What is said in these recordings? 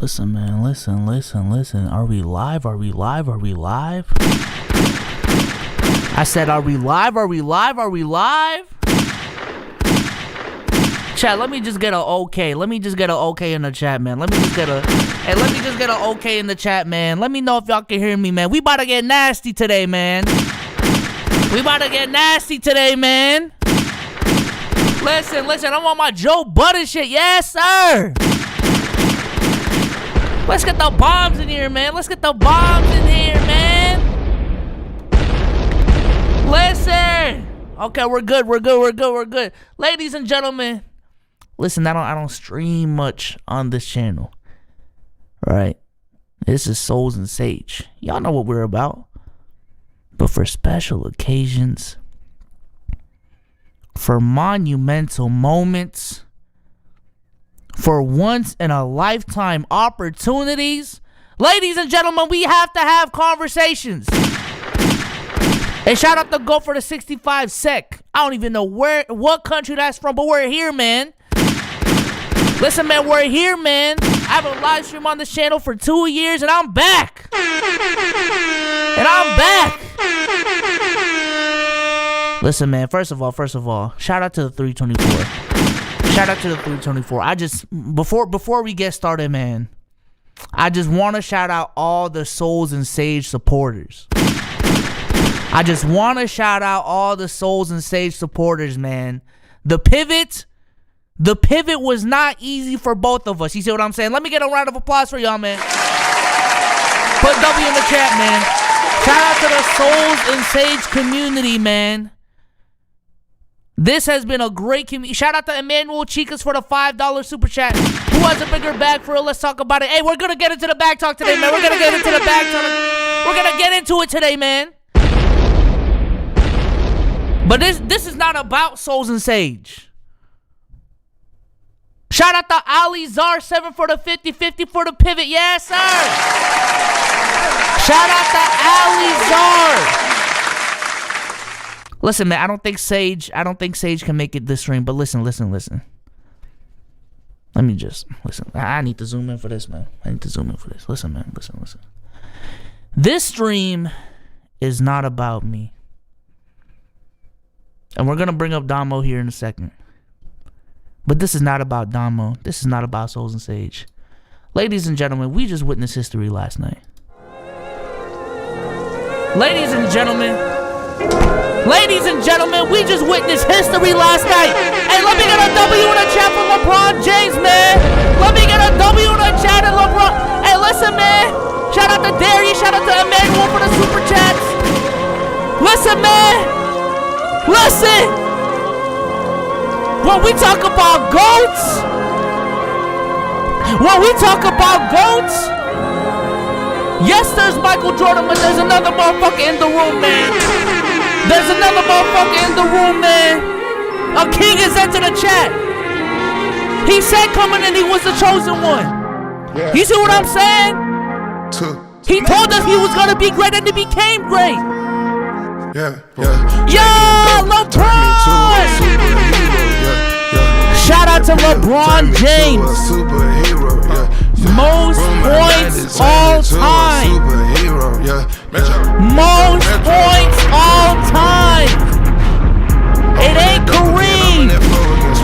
Listen, man, listen. Are we live? I said, are we live? Chat, let me just get a okay. Let me just get a okay in the chat, man. Let me just get a okay in the chat, man. Let me know if y'all can hear me, man. We about to get nasty today, man. Listen, I'm on my Joe Budden shit. Yes, sir. Let's get the bombs in here, man. Listen. Okay, we're good. Ladies and gentlemen, listen, I don't stream much on this channel. Right? This is Souls and Sage. Y'all know what we're about. But for special occasions, for monumental moments, for once in a lifetime opportunities, ladies and gentlemen, we have to have conversations. Hey, shout out to Go for the 65 sec. I don't even know what country that's from, but we're here, man. Listen, man, we're here, man. I have a live stream on this channel for 2 years, and I'm back. Listen, man, first of all, shout out to the 324. I just, before we get started, man, I just want to shout out all the Souls and Sage supporters. Man. The pivot was not easy for both of us. You see what I'm saying? Let me get a round of applause for y'all, man. Put W in the chat, man. Shout out to the Souls and Sage community, man. This has been a great community. Shout out to Emmanuel Chicas for the $5 super chat. Who has a bigger bag for real? Let's talk about it. Hey, we're going to get into the bag talk today, man. We're going to get into it today, man. But this is not about Souls and Sage. Shout out to Ali Zar 7 for the 50 for the pivot. Yes, sir. Shout out to Ali Zar. Listen, man, I don't think Sage can make it this stream, but listen. Let me just listen. I need to zoom in for this, man. Listen, man. This stream is not about me. And we're going to bring up Damo here in a second. But this is not about Damo. This is not about Souls and Sage. Ladies and gentlemen, we just witnessed history last night. Ladies and gentlemen, we just witnessed history last night. Hey, let me get a W in the chat for LeBron James, man. Hey, listen, man. Shout out to Darius. Shout out to Emmanuel for the super chats. Listen, man. When we talk about GOATs, yes, there's Michael Jordan, but there's another motherfucker in the room, man. A king is into the chat. He said coming in, he was the chosen one. Yeah. You see what I'm saying? He told us he was going to be great, and he became great. LeBron! Shout out to LeBron James. Most points all time. It ain't Kareem.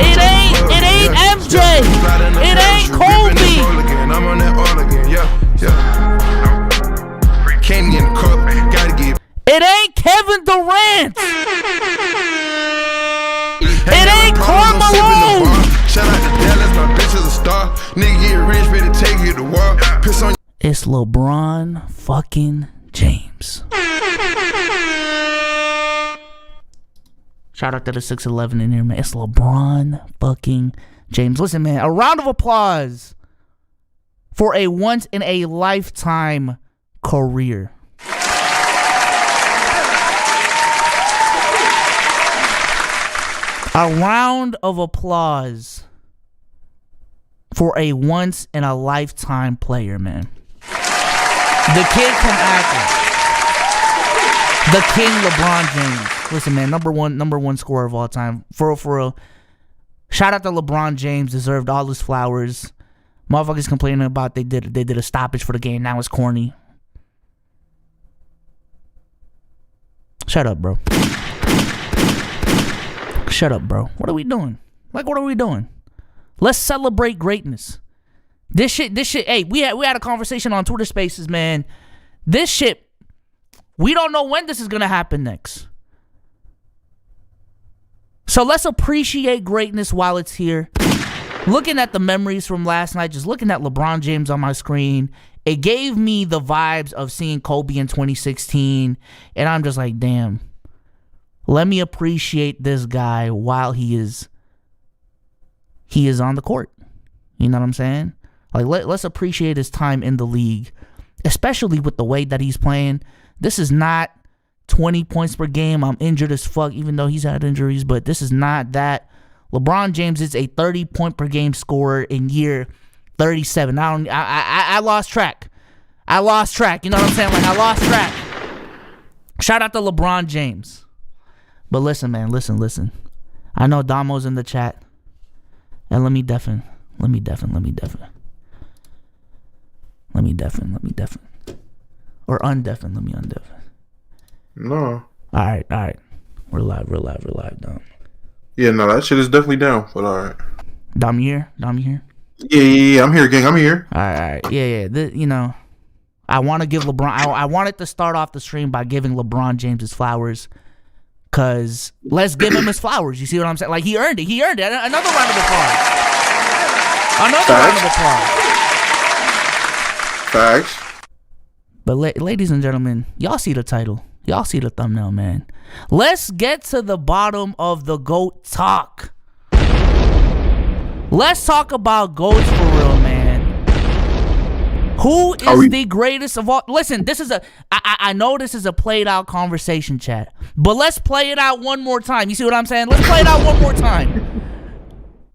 It ain't MJ. It ain't Kobe. It ain't Kevin Durant. It ain't Carmelo. Shout out to Dallas, my bitch is a star. Nigga get rich, better take you to war. Piss on. It's LeBron fucking James. Shout out to the 6'11" in here, man. It's LeBron fucking James. Listen, man, a round of applause for a once in a lifetime career. A round of applause for a once in a lifetime player, man. The kid from Akron. The king LeBron James. Listen, man, number one scorer of all time. For real. Shout out to LeBron James. Deserved all his flowers. Motherfuckers complaining about they did a stoppage for the game. Now it's corny. Shut up, bro. Shut up, bro. What are we doing? Like, what are we doing? Let's celebrate greatness. This shit. Hey, we had a conversation on Twitter Spaces, man. This shit, we don't know when this is gonna happen next. So let's appreciate greatness while it's here. Looking at the memories from last night, just looking at LeBron James on my screen, it gave me the vibes of seeing Kobe in 2016, and I'm just like, damn. Let me appreciate this guy while he is on the court. You know what I'm saying? Like, let's appreciate his time in the league, especially with the way that he's playing. This is not 20 points per game. I'm injured as fuck, even though he's had injuries, but this is not that. LeBron James is a 30 point per game scorer in year 37. I lost track. You know what I'm saying? Like, I lost track. Shout out to LeBron James. But listen, man, listen. I know Damo's in the chat. And let me deafen. Or undeafen. Let me undeafen. No. Alright. We're live, Dom. Yeah, no, that shit is definitely down, but alright. Dom, you here? Yeah, I'm here, gang. I'm here. Alright. Yeah. I want to give LeBron... I wanted to start off the stream by giving LeBron James his flowers. Because let's give him his flowers. You see what I'm saying? Like, he earned it. Another round of applause. Facts. But ladies and gentlemen, y'all see the title. Y'all see the thumbnail, man. Let's get to the bottom of the GOAT talk. Let's talk about GOATs for real, man. Who is the greatest of all? Listen, I know this is a played out conversation, chat. But let's play it out one more time. You see what I'm saying? Let's play it out one more time.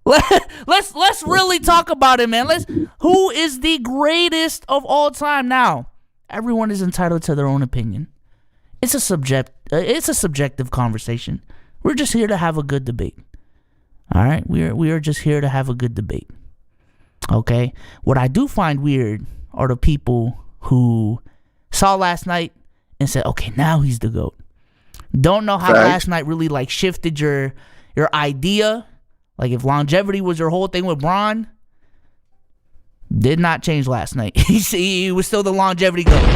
Let's really talk about it, man. Who is the greatest of all time? Now, everyone is entitled to their own opinion. It's a subjective conversation. We're just here to have a good debate. All right, we are just here to have a good debate. Okay, what I do find weird are the people who saw last night and said, "Okay, now he's the GOAT." Don't know how last night really like shifted your idea. Like, if longevity was your whole thing with Bron, did not change last night. He was still the longevity GOAT.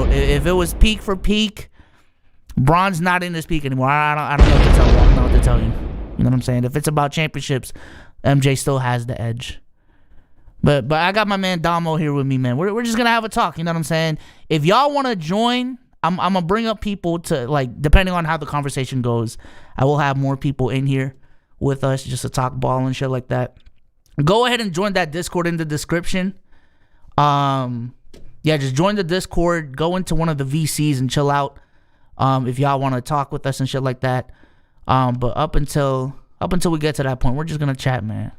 If it was peak for peak, Bron's not in this peak anymore. I don't know what to tell you. You know what I'm saying? If it's about championships, MJ still has the edge. But I got my man Damo here with me, man. We're just gonna have a talk. You know what I'm saying? If y'all want to join, I'm gonna bring up people to, like, depending on how the conversation goes, I will have more people in here with us just to talk ball and shit like that. Go ahead and join that Discord in the description. Just join the Discord. Go into one of the VCs and chill out. If y'all want to talk with us and shit like that. But up until we get to that point, we're just gonna chat, man.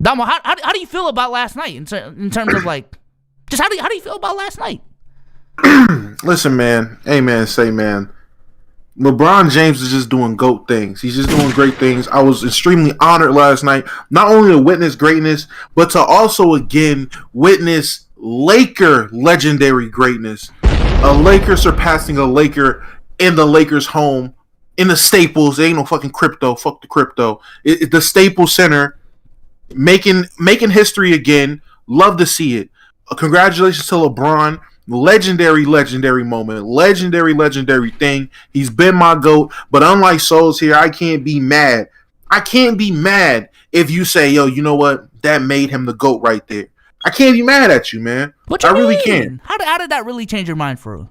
Damo, how do you feel about last night in terms of, like, just how do you feel about last night? Listen, man. Hey, man. Say, man. LeBron James is just doing GOAT things. He's just doing great things. I was extremely honored last night, not only to witness greatness, but to also, again, witness Laker legendary greatness. A Laker surpassing a Laker in the Lakers' home, in the Staples. There ain't no fucking crypto. Fuck the crypto. The Staples Center, making history again. Love to see it. Congratulations to LeBron. Legendary moment. Legendary thing. He's been my GOAT. But unlike Souls here, I can't be mad. If you say, yo, you know what? That made him the GOAT right there. I can't be mad at you, man. I really can't. How did that really change your mind for real?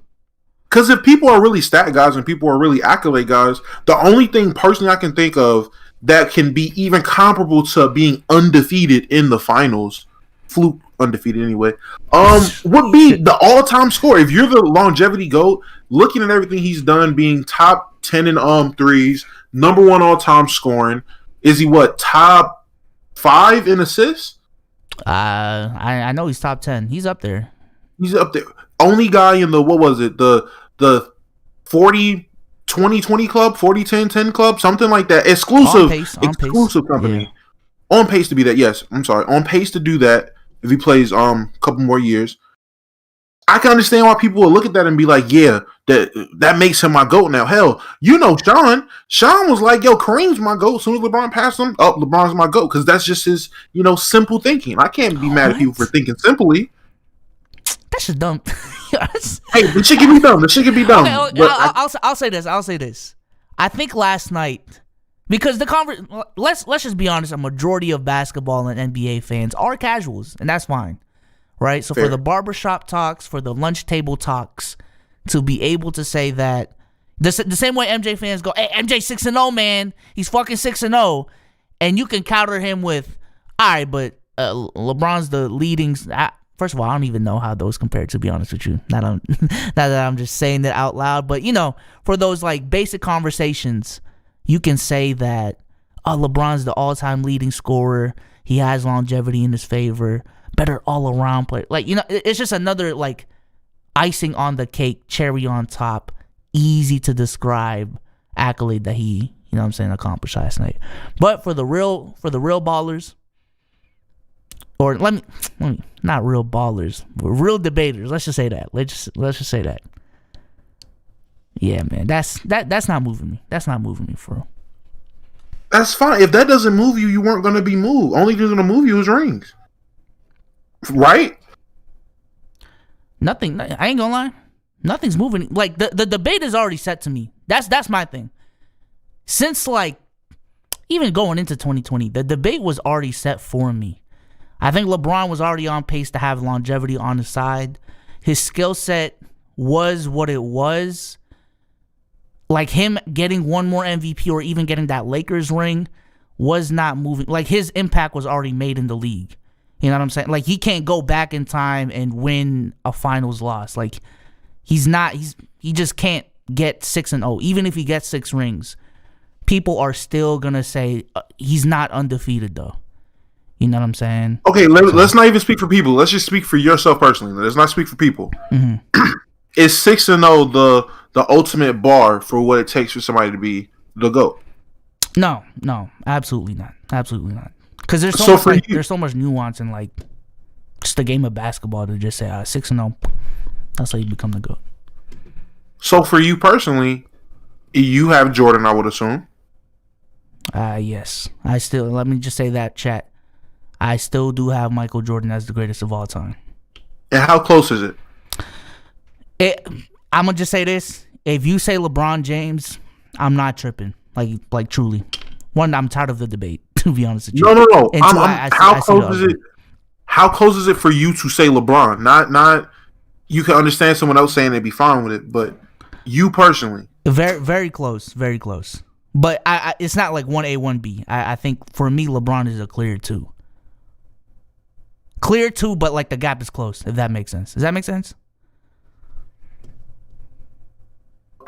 Because if people are really stat guys and people are really accolade guys, the only thing personally I can think of that can be even comparable to being undefeated in the finals, fluke undefeated anyway, would be the all-time score. If you're the longevity GOAT, looking at everything he's done, being top 10 in threes, number 1 all-time scoring, is he top 5 in assists? I know he's top 10. He's up there. Only guy in the, what was it, the 40-20-20 club, 40-10-10 club, something like that. Exclusive company. On pace to be that. Yes, I'm sorry. On pace to do that if he plays a couple more years. I can understand why people will look at that and be like, yeah, that makes him my GOAT now. Hell, Sean. Sean was like, yo, Kareem's my GOAT. As soon as LeBron passed him, LeBron's my GOAT. Because that's just his, simple thinking. I can't be mad at people for thinking simply. That's just dumb. Hey, the shit can be dumb. The shit can be dumb. Okay, I'll say this. I think last night, because let's just be honest, a majority of basketball and NBA fans are casuals, and that's fine. Right, so fair. For the barbershop talks, for the lunch table talks, to be able to say that the same way MJ fans go, hey, MJ 6-0, man, he's fucking 6-0, and you can counter him with, all right, but LeBron's the leading. First of all, I don't even know how those compare, to be honest with you. Not that I'm just saying that out loud, but for those like basic conversations, you can say that LeBron's the all-time leading scorer. He has longevity in his favor. Better all-around player. Like, it's just another, like, icing on the cake, cherry on top, easy to describe accolade that he, accomplished last night. But for the real ballers, or let me not real ballers, but real debaters, let's just say that. Let's just say that. Yeah, man, that's not moving me. That's not moving me for real. That's fine. If that doesn't move you, you weren't going to be moved. Only thing going to move you is rings. Right? Nothing. I ain't gonna lie. Nothing's moving. Like the debate is already set to me. That's my thing. Since like even going into 2020, the debate was already set for me. I think LeBron was already on pace to have longevity on his side. His skill set was what it was. Like him getting one more MVP or even getting that Lakers ring was not moving. Like his impact was already made in the league. You know what I'm saying? Like, he can't go back in time and win a finals loss. Like, he just can't get 6-0. Even if he gets 6 rings, people are still going to say he's not undefeated, though. You know what I'm saying? Okay, let's not even speak for people. Let's just speak for yourself personally. Let's not speak for people. Mm-hmm. Is 6-0 the ultimate bar for what it takes for somebody to be the GOAT? No, absolutely not. Absolutely not. Because there's there's so much nuance in like just the game of basketball to just say 6-0. That's how you become the GOAT. So for you personally, you have Jordan, I would assume. Yes. Let me just say that, chat. I still do have Michael Jordan as the greatest of all time. And how close is it? I'm gonna just say this: if you say LeBron James, I'm not tripping. Like truly. One, I'm tired of the debate. To be honest with you. No. How close is it? How close is it for you to say LeBron? Not. You can understand someone else saying they'd be fine with it, but you personally, very, very close, very close. But it's not like 1A, 1B. I think for me, LeBron is a clear 2. Clear 2, but like the gap is close. If that makes sense. Does that make sense?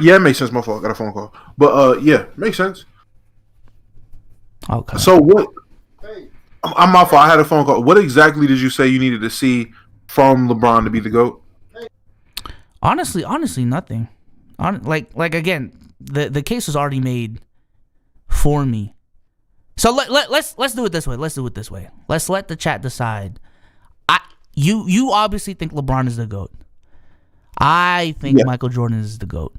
Yeah, it makes sense. My fault. Got a phone call, but yeah, makes sense. Okay. So what? I'm my fault. I had a phone call. What exactly did you say you needed to see from LeBron to be the GOAT? Honestly, nothing. Like again, the case was already made for me. So let's do it this way. Let's let the chat decide. You obviously think LeBron is the GOAT. I think Michael Jordan is the GOAT.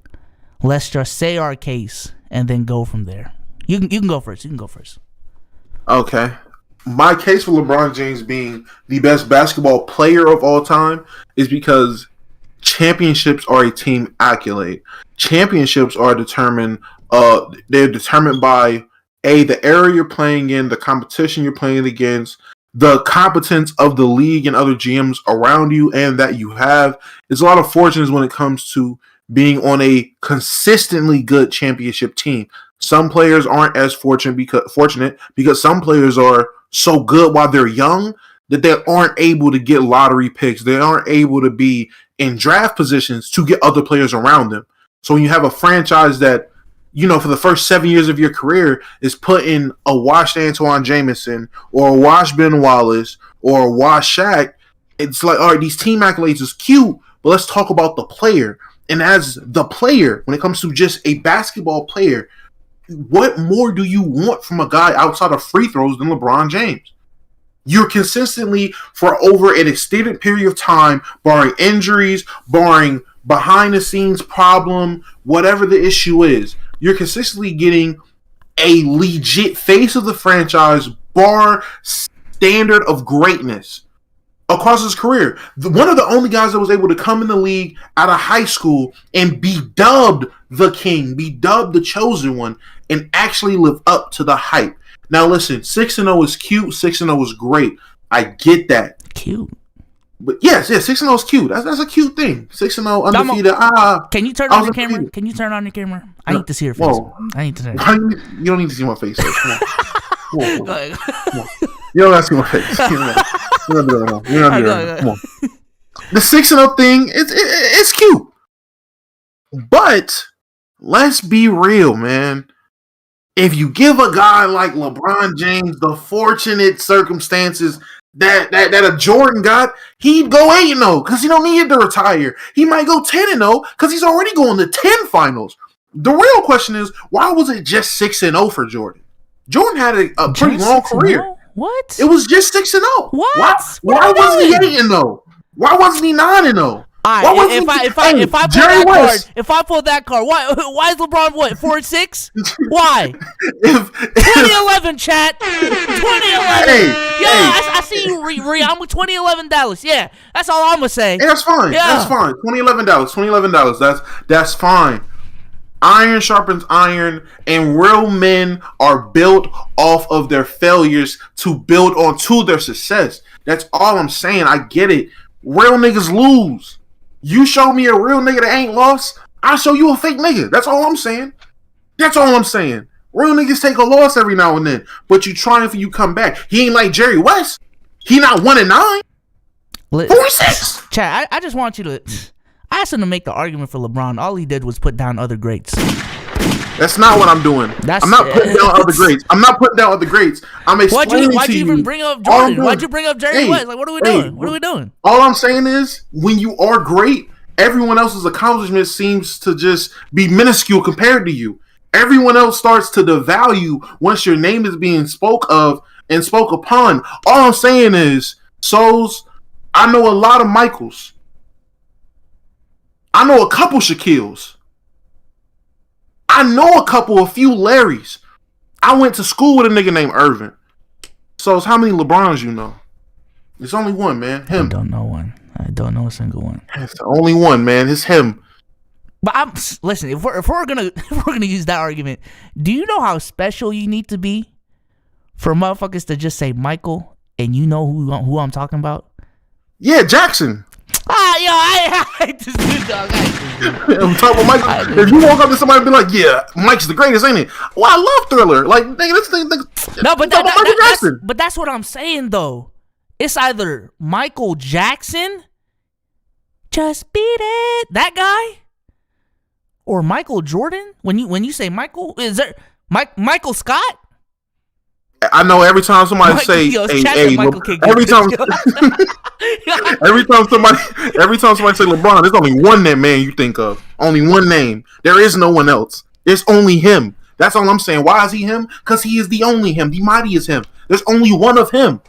Let's just say our case and then go from there. You can go first. Okay. My case for LeBron James being the best basketball player of all time is because championships are a team accolade. Championships are determined. They're determined by the area you're playing in, the competition you're playing against, the competence of the league and other GMs around you, and that you have. There's a lot of fortunes when it comes to being on a consistently good championship team. Some players aren't as fortunate because some players are so good while they're young that they aren't able to get lottery picks. They aren't able to be in draft positions to get other players around them. So when you have a franchise that, for the first 7 years of your career is putting a washed Antoine Jameson or a washed Ben Wallace or a washed Shaq, it's like, all right, these team accolades is cute, but let's talk about the player. And as the player, when it comes to just a basketball player, what more do you want from a guy outside of free throws than LeBron James? You're consistently, for over an extended period of time, barring injuries, barring behind the scenes problem, whatever the issue is, you're consistently getting a legit face of the franchise, bar standard of greatness across his career. One of the only guys that was able to come in the league out of high school and be dubbed the king, be dubbed the chosen one, and actually live up to the hype. Now listen, 6-0 is cute, 6-0 is great. I get that. Cute. But yes, 6-0 is cute. That's a cute thing. 6-0 undefeated. Can you turn on your camera? Can you turn on your camera? I need to see your face. Whoa. I need to see. You don't need to see my face. Come on. Come on. You don't got to see my face. You're not doing it. You're not doing it. Come on. The 6-0 thing, it's cute. But let's be real, man. If you give a guy like LeBron James the fortunate circumstances that a Jordan got, he'd go 8-0 because he don't need to retire. He might go 10-0 because he's already going to 10 finals. The real question is, why was it just 6-0 for Jordan? Jordan had a pretty long career. What? It was just 6-0. What? Why wasn't he 8-0? Why wasn't he 9-0? If I pull that card, why is LeBron what 4-6? Why? 2011, chat. 2011. I see you, Ree. I'm with 2011 Dallas. Yeah, that's all I'm gonna say. Hey, that's fine. Yeah. That's fine. 2011 Dallas. 2011 Dallas. That's fine. Iron sharpens iron, and real men are built off of their failures to build onto their success. That's all I'm saying. I get it. Real niggas lose. You show me a real nigga that ain't lost, I show you a fake nigga. That's all I'm saying. Real niggas take a loss every now and then, but you triumph and you come back. He ain't like Jerry West. He not 1-9. 4-6. Chad, I just want you to. I asked him to make the argument for LeBron. All he did was put down other greats. That's not what I'm doing. I'm not putting down other greats. I'm explaining Why'd you even bring up Jordan? Why'd you bring up Jerry West? Like, what are we doing? What are we doing? All I'm saying is, when you are great, everyone else's accomplishment seems to just be minuscule compared to you. Everyone else starts to devalue once your name is being spoke of and spoke upon. All I'm saying is, Souls, I know a lot of Michaels. I know a couple Shaquilles. I know a few Larrys. I went to school with a nigga named Irvin. So how many LeBrons you know? There's only one, man. Him. I don't know one. I don't know a single one. It's the only one, man. It's him. But listen. If we're gonna use that argument, do you know how special you need to be for motherfuckers to just say Michael and you know who I'm talking about? Yeah, Jackson. I hate this dude, dog. I'm talking about Michael. If you walk up to somebody and be like, yeah, Mike's the greatest, ain't it? Well, I love Thriller. Like, nigga, this thing. No, but that's what I'm saying, though. It's either Michael Jackson, just beat it, that guy, or Michael Jordan. When you say Michael, is there Michael Scott? I know every time somebody every time somebody say LeBron, there's only one man you think of. Only one name. There is no one else. There's only him. That's all I'm saying. Why is he him? Because he is the only him. The mighty is him. There's only one of him.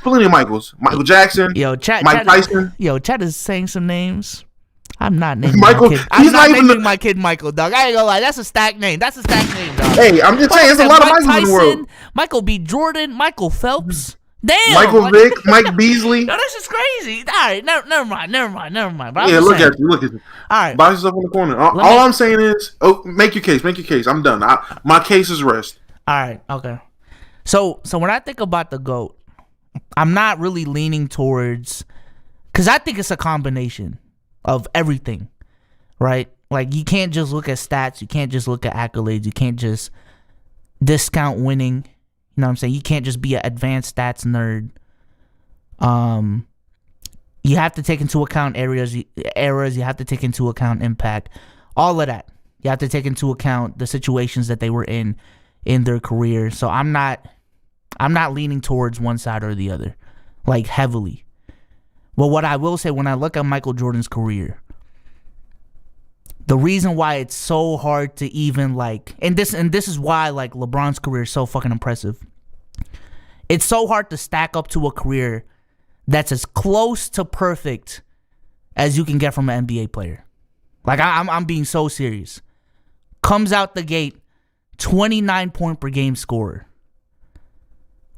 Plenty of Michaels. Michael Jackson. Mike Tyson. Chad is saying some names. I'm not naming Michael. My kid Michael, dog. I ain't gonna lie. That's a stacked name. Dog. Hey, I'm just saying, there's a lot of Michaels in the world. Michael B. Jordan, Michael Phelps. Damn. Michael Vick, Mike Beasley. No, this is crazy. All right, never mind. But yeah, look at you. All right. Box yourself in the corner. All I'm saying is, make your case. I'm done. My case is rest. All right, okay. So when I think about the GOAT, I'm not really leaning towards, because I think it's a combination of everything, right? Like, you can't just look at stats, you can't just look at accolades, you can't just discount winning. You know what I'm saying? You can't just be an advanced stats nerd. You have to take into account errors, you have to take into account impact, all of that. You have to take into account the situations that they were in their career. So I'm not leaning towards one side or the other, like, heavily. But what I will say, when I look at Michael Jordan's career, the reason why it's so hard to even like, and this is why like LeBron's career is so fucking impressive. It's so hard to stack up to a career that's as close to perfect as you can get from an NBA player. Like I'm being so serious. Comes out the gate, 29 point per game scorer.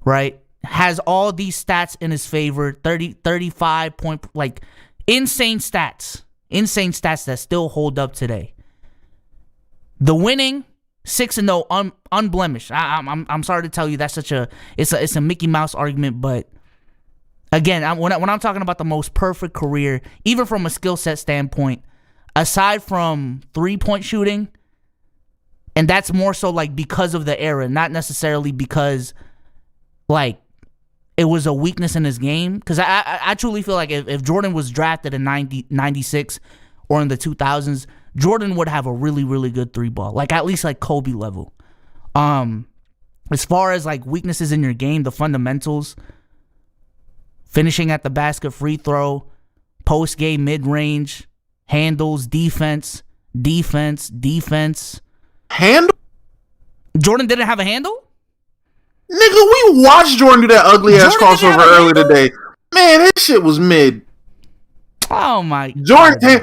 Right? Has all these stats in his favor, 35 point, like insane stats. Insane stats that still hold up today. The winning 6-0 unblemished. I'm sorry to tell you that's it's a Mickey Mouse argument, but again, when I'm talking about the most perfect career, even from a skill set standpoint, aside from 3-point shooting, and that's more so like because of the era, not necessarily because like it was a weakness in his game. Because I truly feel like if Jordan was drafted in 96 or in the 2000s, Jordan would have a really, really good 3-ball. Like at least like Kobe level. As far as like weaknesses in your game, the fundamentals, finishing at the basket, free throw, post game, mid range, handles, defense. Handle? Jordan didn't have a handle? Nigga, we watched Jordan do that ugly ass crossover earlier today. Man, that shit was mid. Oh my Jordan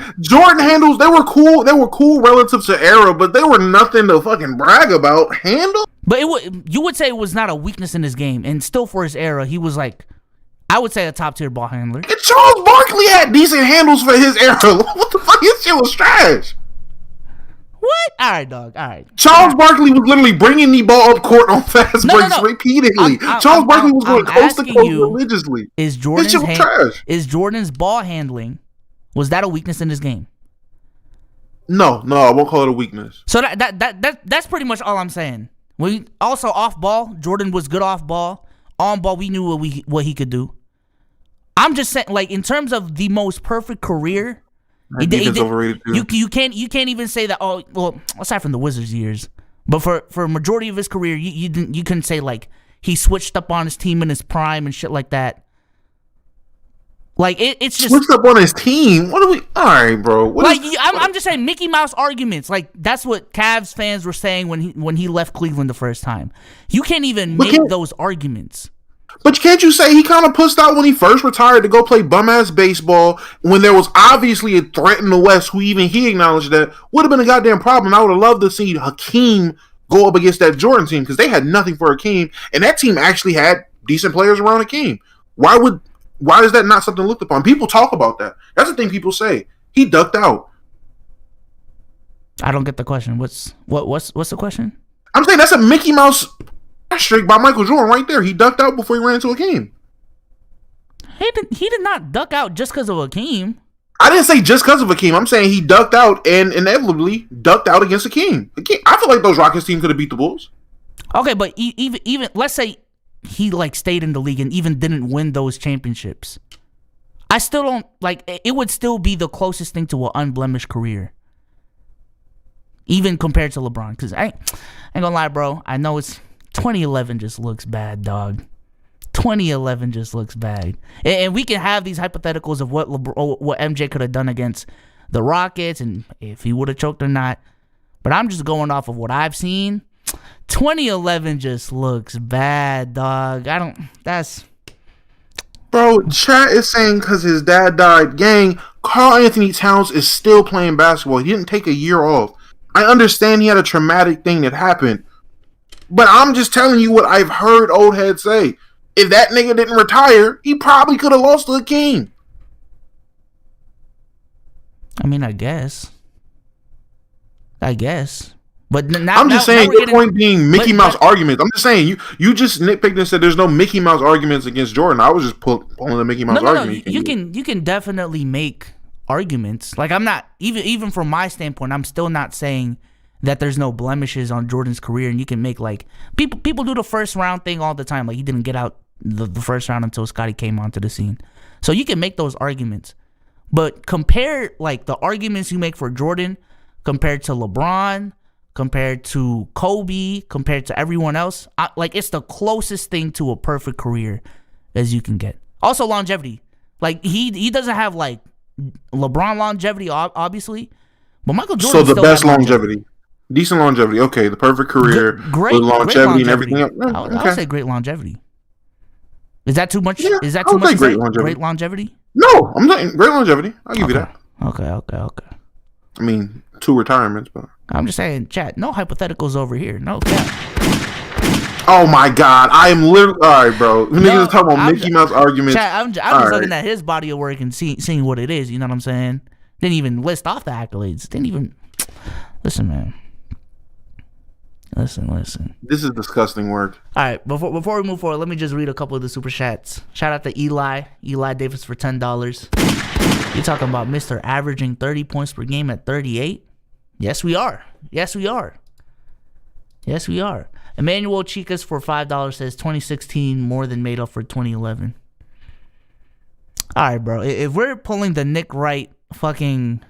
handles, they were cool. They were cool relative to era, but they were nothing to fucking brag about. Handle? But you would say it was not a weakness in his game, and still for his era, he was like, I would say a top tier ball handler. And Charles Barkley had decent handles for his era. What the fuck? His shit was trash. What? All right, dog. All right. Charles Barkley was literally bringing the ball up court on fast breaks repeatedly. Charles Barkley was going coast to coast religiously. Is Jordan's ball handling, was that a weakness in his game? No, I won't call it a weakness. So that's pretty much all I'm saying. Also off ball, Jordan was good off ball. On ball, we knew what he could do. I'm just saying, like in terms of the most perfect career. Overrated too. You can't even say that. Oh, well, aside from the Wizards years, but for a majority of his career, you couldn't say like he switched up on his team in his prime and shit like that. Like it's just switched up on his team. What are we? All right, bro. I'm just saying Mickey Mouse arguments. Like that's what Cavs fans were saying when he left Cleveland the first time. You can't even make those arguments. But can't you say he kind of pushed out when he first retired to go play bum-ass baseball when there was obviously a threat in the West who even he acknowledged that would have been a goddamn problem. I would have loved to see Hakeem go up against that Jordan team because they had nothing for Hakeem, and that team actually had decent players around Hakeem. Why is that not something looked upon? People talk about that. That's the thing people say. He ducked out. I don't get the question. What's the question? I'm saying that's a Mickey Mouse streak by Michael Jordan right there. He ducked out before he ran into Hakeem. He did not duck out just because of Hakeem. I didn't say just because of Hakeem. I'm saying he ducked out and inevitably ducked out against Hakeem. I feel like those Rockets team could have beat the Bulls. Okay, but even let's say he like stayed in the league and even didn't win those championships. I still don't like. It would still be the closest thing to an unblemished career, even compared to LeBron. Because I ain't gonna lie, bro. I know it's 2011 just looks bad, dog. 2011 just looks bad, and we can have these hypotheticals of what MJ could have done against the Rockets and if he would have choked or not. But I'm just going off of what I've seen. 2011 just looks bad, dog. Bro, chat is saying because his dad died. Gang, Karl Anthony Towns is still playing basketball. He didn't take a year off. I understand he had a traumatic thing that happened. But I'm just telling you what I've heard old heads say. If that nigga didn't retire, he probably could have lost to Hakeem. I mean, I guess. But I'm just saying, your point being Mickey Mouse arguments. I'm just saying, you just nitpicked and said there's no Mickey Mouse arguments against Jordan. I was just pulling the Mickey Mouse argument. You can definitely make arguments. Like I'm not even from my standpoint, I'm still not saying that there's no blemishes on Jordan's career, and you can make like people do the first round thing all the time. Like he didn't get out the first round until Scottie came onto the scene. So you can make those arguments. But compare like the arguments you make for Jordan compared to LeBron, compared to Kobe, compared to everyone else, like it's the closest thing to a perfect career as you can get. Also longevity. Like he doesn't have like LeBron longevity, obviously, But Michael Jordan. So the still best had longevity. Decent longevity. Okay, the perfect career. Great with longevity and everything. I would say great longevity. Is that too much? Yeah, Is that too much? Great longevity. No, I'm saying great longevity. I'll give you that. Okay. I mean, 2 retirements, but I'm just saying, chat. No hypotheticals over here. No cap. Oh my God, I am literally all right, bro. Niggas talking about Mickey Mouse arguments. Chat, I'm just looking at his body of work and seeing what it is. You know what I'm saying? Didn't even list off the accolades. Didn't even listen, man. Listen. This is disgusting work. All right, before we move forward, let me just read a couple of the super chats. Shout out to Eli Davis for $10. You talking about Mr. averaging 30 points per game at 38? Yes, we are. Emmanuel Chicas for $5 says 2016 more than made up for 2011. All right, bro. If we're pulling the Nick Wright fucking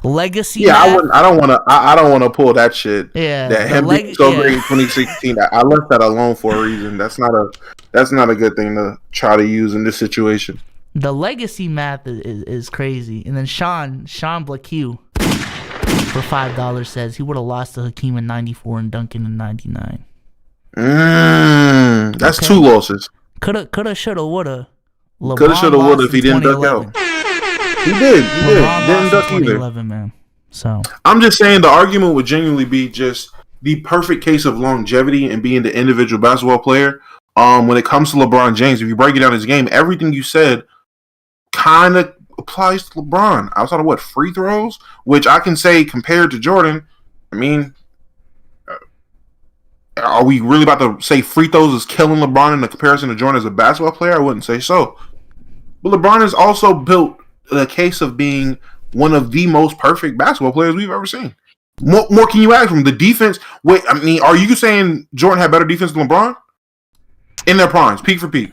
legacy, I don't want to pull that shit. Yeah, that him being so great in 2016. I left that alone for a reason. That's not a good thing to try to use in this situation. The legacy math is crazy. And then Sean Blackue for $5 says he would have lost to Hakeem in 94 and Duncan in 99. That's 2 losses. Coulda, shoulda, woulda. Coulda, shoulda, woulda if he didn't duck out. He did. Didn't duck either. 2011, man. So I'm just saying the argument would genuinely be just the perfect case of longevity and being the individual basketball player. When it comes to LeBron James, if you break it down his game, everything you said kind of applies to LeBron. Outside of free throws, which I can say compared to Jordan. I mean, are we really about to say free throws is killing LeBron in the comparison to Jordan as a basketball player? I wouldn't say so. But LeBron has also built the case of being one of the most perfect basketball players we've ever seen. More can you add from the defense? Wait, I mean, are you saying Jordan had better defense than LeBron in their primes, peak for peak?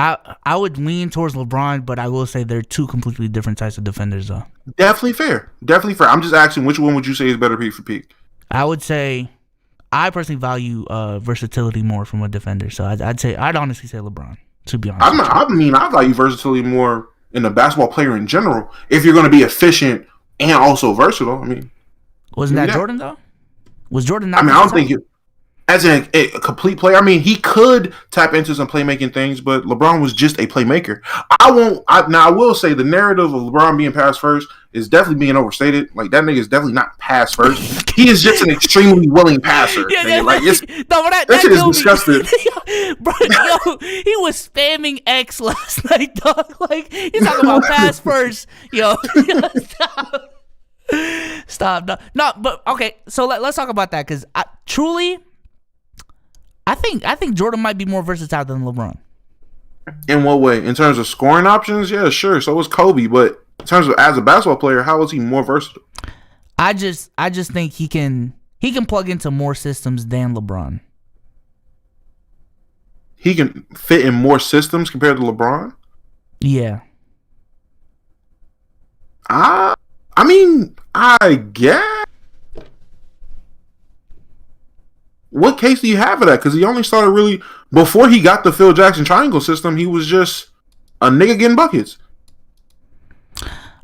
I would lean towards LeBron, but I will say they're 2 completely different types of defenders, though. Definitely fair. I'm just asking, which one would you say is better peak for peak? I would say I personally value versatility more from a defender, so I'd honestly say LeBron. To be honest, I value versatility more in a basketball player in general. If you're going to be efficient and also versatile, I mean, wasn't that Jordan though? Was Jordan not? I mean, I don't think it. As a complete player, I mean, he could tap into some playmaking things, but LeBron was just a playmaker. I will say the narrative of LeBron being pass first is definitely being overstated. Like, that nigga is definitely not pass first. He is just an extremely willing passer. That shit is disgusting. Bro, he was spamming X last night, dog. Like, he's talking about pass first. Stop. No, but okay. So let's talk about that because I think Jordan might be more versatile than LeBron. In what way? In terms of scoring options? Yeah, sure. So was Kobe, but in terms of as a basketball player, how is he more versatile? I just think he can plug into more systems than LeBron. He can fit in more systems compared to LeBron? Yeah. I mean, I guess. What case do you have of that? Because he only started really before he got the Phil Jackson triangle system. He was just a nigga getting buckets.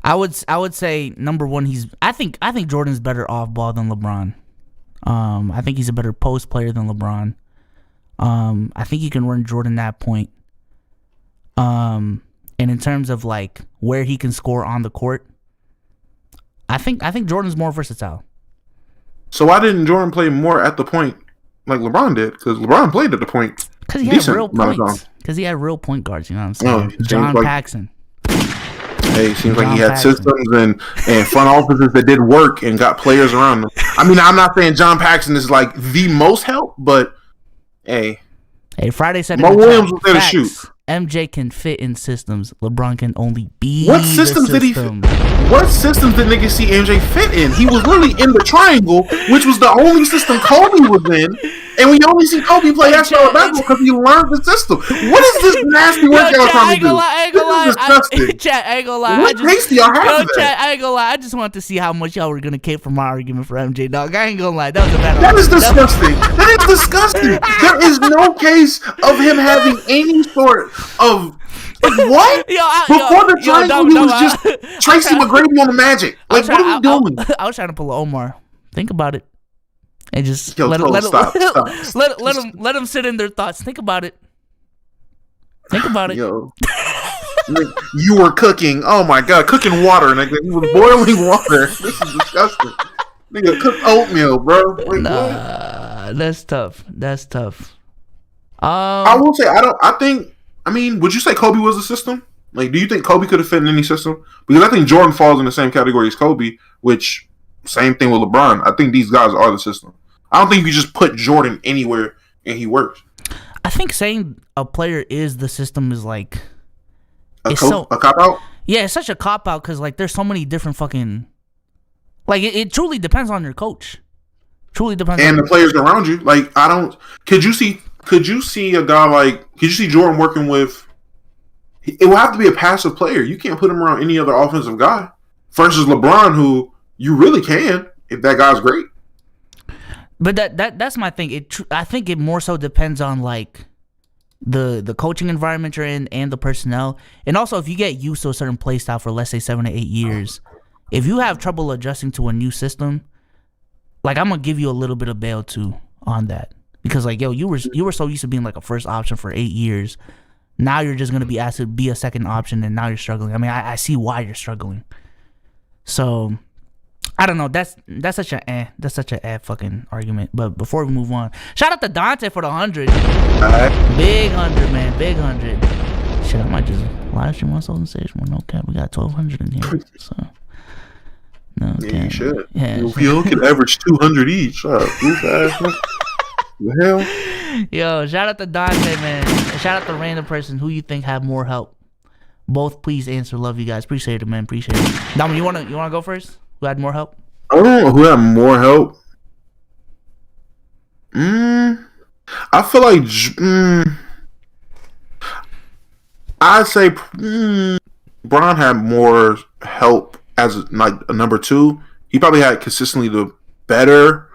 I would say number one, I think Jordan's better off ball than LeBron. I think he's a better post player than LeBron. I think he can run Jordan that point. And in terms of like where he can score on the court, I think Jordan's more versatile. So why didn't Jordan play more at the point like LeBron did? Because LeBron played at the point. Because he had real points. Because he had real point guards. You know what I'm saying? John Paxson. Hey, seems like he had systems and front offices that did work and got players around them. I mean, I'm not saying John Paxson is like the most help, but hey. Hey, Friday said Mo Williams was there to shoot. MJ can fit in systems. LeBron can only be What systems did he fit? What systems did niggas see MJ fit in? He was really in the triangle, which was the only system Kobe was in. And we only see Kobe play basketball because he learned the system. What is this nasty work y'all trying to do? I ain't gonna lie. Chat, I ain't gonna lie. What taste do y'all have? Chat, I ain't gonna lie. I just wanted to see how much y'all were gonna cape for my argument for MJ, dog. I ain't gonna lie. That was a bad argument. That is disgusting. That is disgusting. There is no case of him having any sort of Like what? Before the triangle, he was just Tracy McGrady on the Magic. Like, what are we doing? I was trying to pull an Omar. Think about it, and just Yo, let stop. them sit in their thoughts. Think about it. Think about it. Yo, you were cooking. Oh my god, cooking water, nigga. You was boiling water. This is disgusting. Nigga, cook oatmeal, bro. Like, nah, what? That's tough. I will say I mean, would you say Kobe was the system? Like, do you think Kobe could have fit in any system? Because I think Jordan falls in the same category as Kobe, which same thing with LeBron. I think these guys are the system. I don't think you just put Jordan anywhere and he works. I think saying a player is the system is like a cop out. Yeah, it's such a cop out because like there's so many different fucking like it truly depends on your coach. Truly depends and the players around you. Like I don't. Could you see a guy like? Could you see Jordan working with? It will have to be a passive player. You can't put him around any other offensive guy versus LeBron, who you really can if that guy's great. But that's my thing. I think it more so depends on like the coaching environment you're in and the personnel, and also if you get used to a certain play style for let's say 7 to 8 years, if you have trouble adjusting to a new system, like I'm gonna give you a little bit of bail too on that because like yo you were so used to being like a first option for 8 years, now you're just gonna be asked to be a second option and now you're struggling. I mean I see why you're struggling, so. I don't know. That's such a fucking argument. But before we move on, shout out to Dante for the 100. Big 100, man. Big 100. Shit, I might just live stream myself on stage. No cap. We got 1,200 in here. So no cap. Yeah, you should. Yeah, you can average 200 each. The hell? Yo, shout out to Dante, man. And shout out to random person who you think have more help. Both, please answer. Love you guys. Appreciate it, man. Appreciate it. Dom, you wanna go first? Who had more help? I don't know who had more help. I feel like I'd say Bron had more help as like a number two. He probably had consistently the better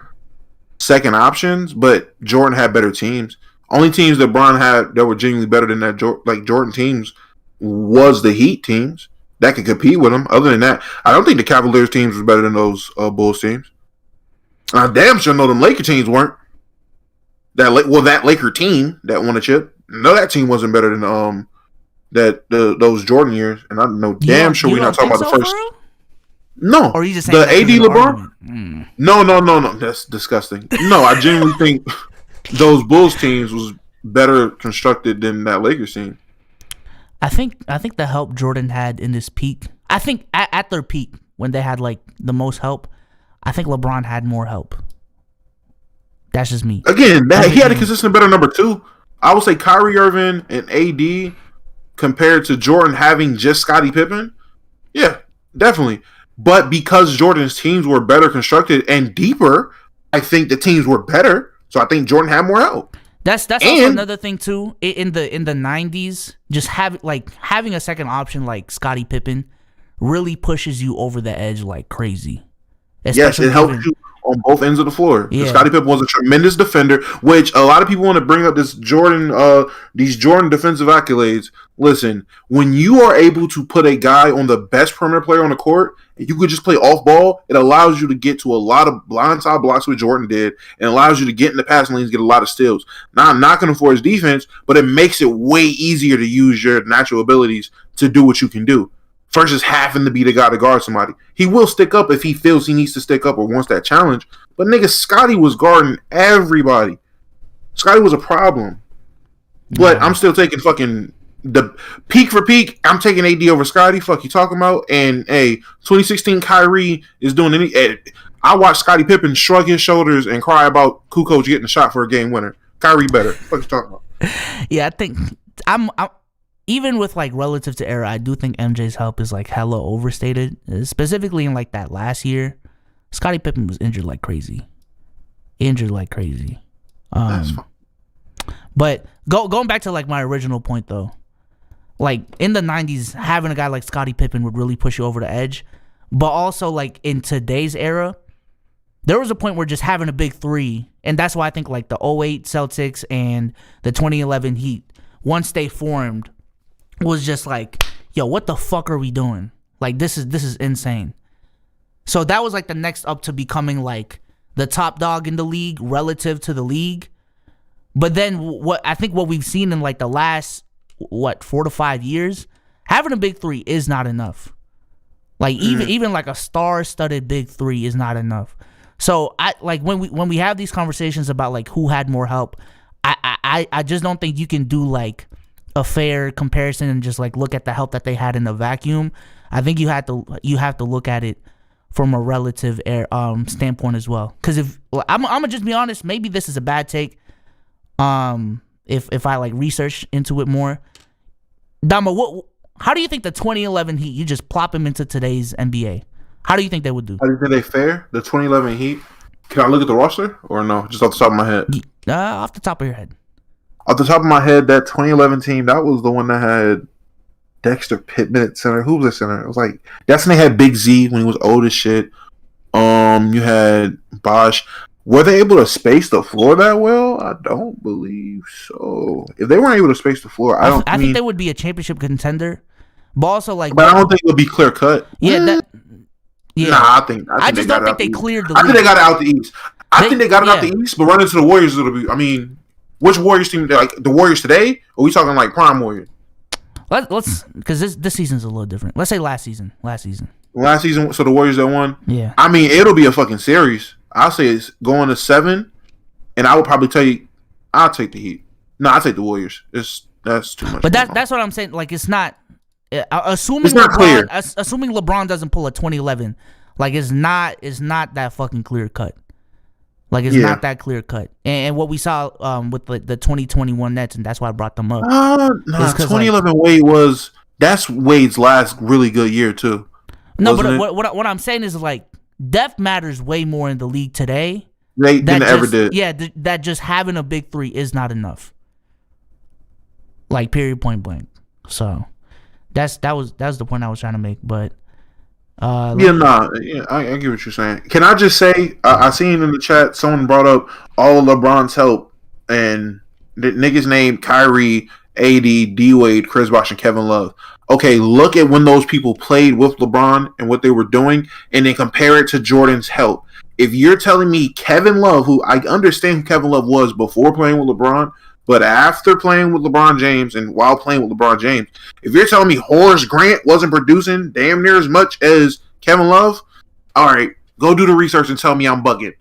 second options, but Jordan had better teams. Only teams that Bron had that were genuinely better than that Jordan teams was the Heat teams that could compete with him. Other than that, I don't think the Cavaliers teams were better than those Bulls teams. I damn sure know them Laker teams weren't. That Laker team that won a chip, no, that team wasn't better than those Jordan years. And I know damn sure we're not talking about the first. No, or you just the AD LeBron? No, that's disgusting. No, I genuinely think those Bulls teams was better constructed than that Lakers team. I think the help Jordan had in this peak, I think at their peak when they had like the most help, I think LeBron had more help. That's just me. Again, he had a consistent better number two. I would say Kyrie Irving and AD compared to Jordan having just Scottie Pippen. Yeah, definitely. But because Jordan's teams were better constructed and deeper, I think the teams were better. So I think Jordan had more help. That's also another thing too. In the 90s, just having a second option like Scottie Pippen really pushes you over the edge like crazy. Yes, it helps you on both ends of the floor. Yeah. Scottie Pippen was a tremendous defender, which a lot of people want to bring up these Jordan defensive accolades. Listen, when you are able to put a guy on the best perimeter player on the court, and you could just play off ball, it allows you to get to a lot of blindside blocks, what Jordan did, and allows you to get in the passing lanes, get a lot of steals. Now, I'm knocking him for his defense, but it makes it way easier to use your natural abilities to do what you can do versus having to be the guy to guard somebody. He will stick up if he feels he needs to stick up or wants that challenge. But nigga, Scottie was guarding everybody. Scottie was a problem. But I'm still taking fucking the peak for peak. I'm taking AD over Scottie. Fuck you talking about? And 2016 Kyrie is doing any. I watched Scottie Pippen shrug his shoulders and cry about Kukoc getting a shot for a game winner. Kyrie better. Fuck you talking about? Yeah, I think I'm even with like relative to era, I do think MJ's help is like hella overstated. Specifically in like that last year, Scottie Pippen was injured like crazy. That's fine. But going back to like my original point though, like in the 90s, having a guy like Scottie Pippen would really push you over the edge. But also like in today's era, there was a point where just having a big three, and that's why I think like the 08 Celtics and the 2011 Heat, once they formed, was just like, yo, what the fuck are we doing? Like, this is insane. So that was like the next up to becoming like the top dog in the league relative to the league. But then what we've seen in like the last 4 to 5 years, having a big three is not enough. Like even like a star-studded big three is not enough. So I like when we have these conversations about like who had more help, I just don't think you can do like a fair comparison and just like look at the help that they had in the vacuum. I think you have to look at it from a relative standpoint as well. Because if I'm gonna just be honest, maybe this is a bad take. If I like research into it more, Dama, how do you think the 2011 Heat? You just plop them into today's NBA. How do you think they would do? How do you think they fare? The 2011 Heat. Can I look at the roster or no? Just off the top of my head. Off the top of your head. Off the top of my head, that 2011 team, that was the one that had Dexter Pittman at center. Who was the center? It was like that's when they had Big Z when he was old as shit. You had Bosh. Were they able to space the floor that well? I don't believe so. If they weren't able to space the floor, I think they would be a championship contender. But also like, but I don't think it would be clear cut. Yeah, yeah. Nah, I just don't think they cleared the league. I think they got it out the East. I think they got it out the East, but running to the Warriors, it'll be. I mean, which Warriors team? Like the Warriors today? Or are we talking like prime Warriors? Let's because this season's a little different. Let's say last season. So the Warriors that won. Yeah. I mean, it'll be a fucking series. I'll say it's going to 7, and I would probably tell you, I'll take the Heat. No, I'll take the Warriors. That's too much. But that's what I'm saying. Like it's not. Assuming it's not clear. Assuming LeBron doesn't pull a 2011, like it's not that fucking clear cut. Like it's not that clear cut. And what we saw with the 2021 Nets, and that's why I brought them up. 2011 Wade that's Wade's last really good year too. No, but what I'm saying is like depth matters way more in the league today. Than ever did. Yeah, that just having a big three is not enough. Like period, point blank. So that was the point I was trying to make. But I get what you're saying. Can I just say I seen in the chat someone brought up all of LeBron's help and the niggas named Kyrie, AD, D-Wade, Chris Bosh, and Kevin Love. Okay, look at when those people played with LeBron and what they were doing, and then compare it to Jordan's help. If you're telling me Kevin Love, who I understand who Kevin Love was before playing with LeBron, but after playing with LeBron James and while playing with LeBron James, if you're telling me Horace Grant wasn't producing damn near as much as Kevin Love, all right, go do the research and tell me I'm bugging.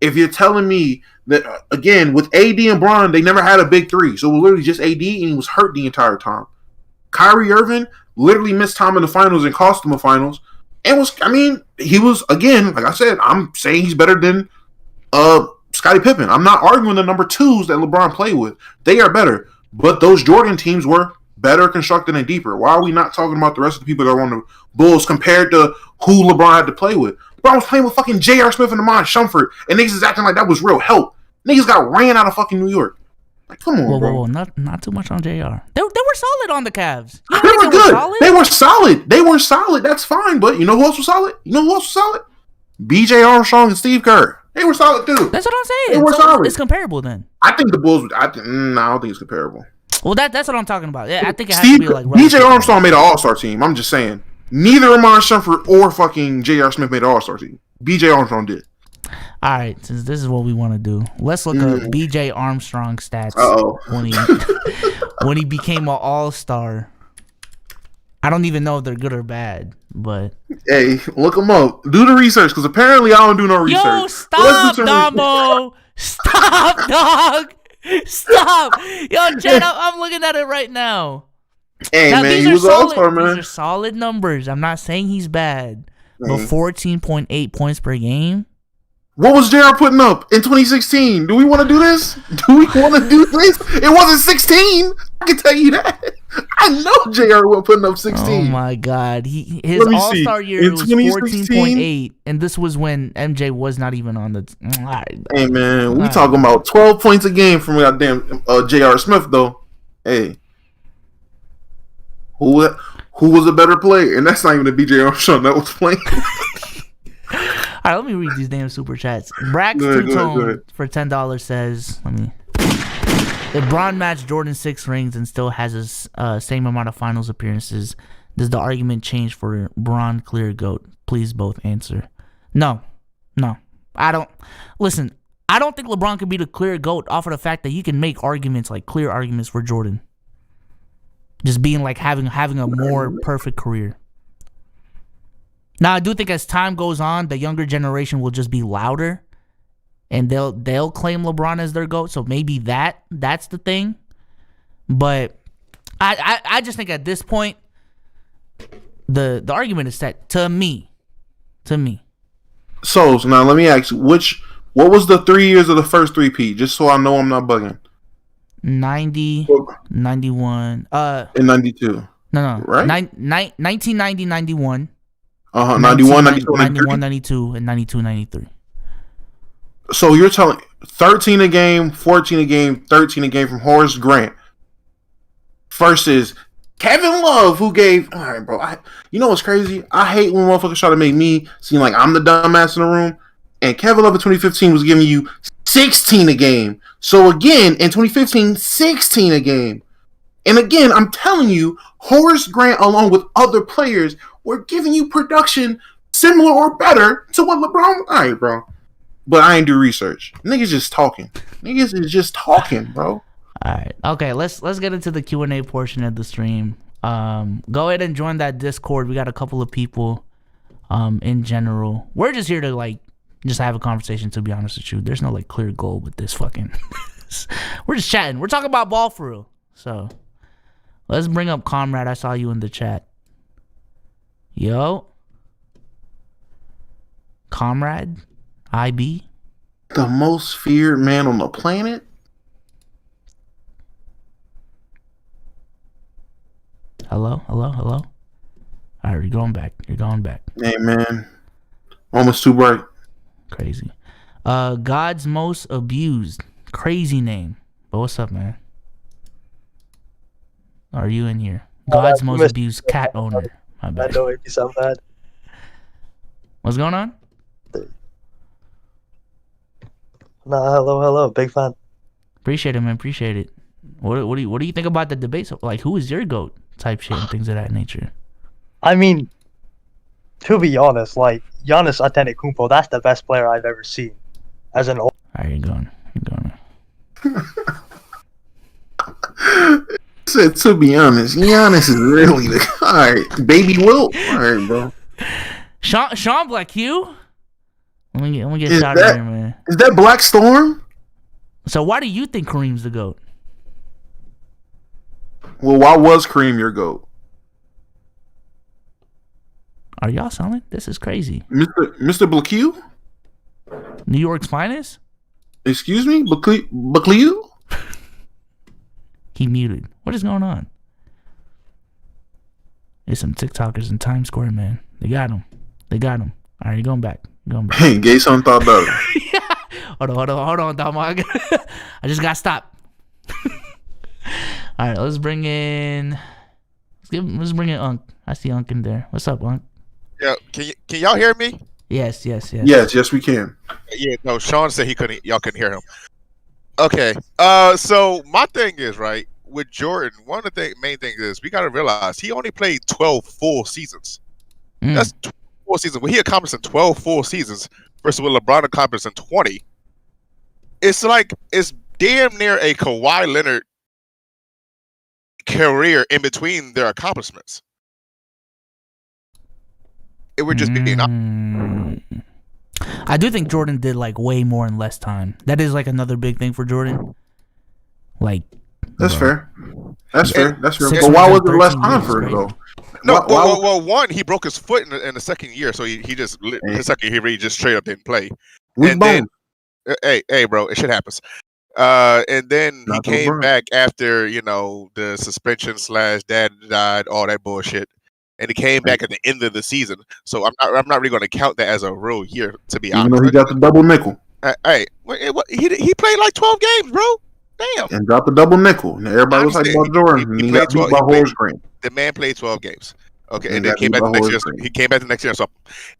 If you're telling me that, again, with AD and Bron, they never had a big three, so it was literally just AD and he was hurt the entire time. Kyrie Irving literally missed time in the finals and cost them a finals. And he was, again, like I said, I'm saying he's better than Scottie Pippen. I'm not arguing the number twos that LeBron played with. They are better. But those Jordan teams were better constructed and deeper. Why are we not talking about the rest of the people that were on the Bulls compared to who LeBron had to play with? LeBron was playing with fucking J.R. Smith and Amon Shumpert, and niggas is acting like that was real help. Niggas got ran out of fucking New York. Like, come on, bro. Whoa, not too much on JR. They were solid on the Cavs. They were good. They were solid. They were solid. That's fine. But you know who else was solid? B.J. Armstrong and Steve Kerr. They were solid too. That's what I'm saying. They were solid. It's comparable then. I think the Bulls. I don't think it's comparable. Well, that's what I'm talking about. Yeah, I think it has to be like B.J. Armstrong made an All-Star team. I'm just saying. Neither Amon Shumpert or fucking J.R. Smith made an All-Star team. B.J. Armstrong did. All right, since this is what we want to do, let's look up B.J. Armstrong stats when he became an All-Star. I don't even know if they're good or bad, but hey, look them up. Do the research because apparently I don't do no research. Yo, stop, Damo! Stop, dog! Stop! Yo, Chad, I'm looking at it right now. Hey, now, man, he was an All-Star, man. These are solid numbers. I'm not saying he's bad, but 14.8 points per game. What was JR putting up in 2016? Do we want to do this? It wasn't 16. I can tell you that. I know JR was putting up 16. Oh my God, his All-Star year was 14.8, and this was when MJ was not even on the. Hey man, we talking about 12 points a game from goddamn J.R. Smith though. Hey, who was a better player? And that's not even the B.J. Armstrong that was playing. All right, let me read these damn super chats. Brax Two-Tone for $10 says, if Bron matched Jordan's 6 rings and still has his same amount of finals appearances, does the argument change for Bron clear GOAT? Please both answer. No. I don't. Listen, I don't think LeBron could be the clear GOAT off of the fact that you can make arguments, like clear arguments for Jordan. Just being like having a more perfect career. Now, I do think as time goes on, the younger generation will just be louder, and they'll claim LeBron as their GOAT. So maybe that's the thing. But I just think at this point, the argument is set to me. So now let me ask you, what was the 3 years of the first three-peat? Just so I know I'm not bugging. 90, 91, and 92. No. Right? 1990, 91. 91, 92, 91, 92, and 92, 93. So you're telling 13 a game, 14 a game, 13 a game from Horace Grant versus Kevin Love, who gave. All right, bro. You know what's crazy? I hate when motherfuckers try to make me seem like I'm the dumbass in the room. And Kevin Love in 2015 was giving you 16 a game. So again, in 2015, 16 a game. And again, I'm telling you, Horace Grant, along with other players, were giving you production similar or better to what LeBron. All right, bro. But I ain't do research. Niggas just talking. Niggas is just talking, bro. All right. Okay, let's get into the Q&A portion of the stream. Go ahead and join that Discord. We got a couple of people in general. We're just here to just have a conversation, to be honest with you. There's no clear goal with this fucking we're just chatting. We're talking about ball for real. So let's bring up Comrade. I saw you in the chat. Yo. Comrade? IB? The most feared man on the planet? Hello? All right, you're going back. Hey, man. Almost too bright. Crazy. God's most abused. Crazy name. But what's up, man? Are you in here? God's most abused cat owner. My bad. I know it sound bad. What's going on? Nah, hello. Big fan. Appreciate it, man. Appreciate it. What do you think about the debates? Like, who is your GOAT type shit and things of that nature? I mean, to be honest, Giannis Antetokounmpo, that's the best player I've ever seen. As an old. All right, you're going. Said, to be honest, Giannis is really the guy. Baby Wilt. All right, bro. Sean Black Hugh? Let me get shot in here, man. Is that Black Storm? So why do you think Kareem's the GOAT? Well, why was Kareem your GOAT? Are y'all selling? This is crazy. Mr. Blackhew? New York's finest? Excuse me? Blackhew? He muted. What is going on? There's some TikTokers in Times Square, man. They got him. All right, you're going back. Hey, gay son thought better. Hold on, dog. I just got stopped. All right, let's bring in Unc. I see Unc in there. What's up, Unc? Yeah, can y'all hear me? Yes, Yes, we can. Yeah, no, Sean said y'all couldn't hear him. Okay, so my thing is, right, with Jordan, one of the main things is we got to realize he only played 12 full seasons. That's 12 full seasons. What he accomplished in 12 full seasons versus what LeBron accomplished in 20. It's damn near a Kawhi Leonard career in between their accomplishments. It would just be I do think Jordan did way more in less time. That is another big thing for Jordan. That's fair. That's fair. But 613 why was it less time for it though? No, well, one, he broke his foot in the second year, so he just his second year he just straight up didn't play. And then, hey, bro, it shit happens. And then he came back after the suspension / dad died, all that bullshit, and he came back at the end of the season. So I'm not really going to count that as a real year, to be honest. Even though he got the double nickel. Hey, he played 12 games, bro. Damn. And dropped the double nickel. And everybody was like about Jordan. He got beat by Horace Grant. The man played 12 games. Okay, and then came back the next year. He came back the next year. So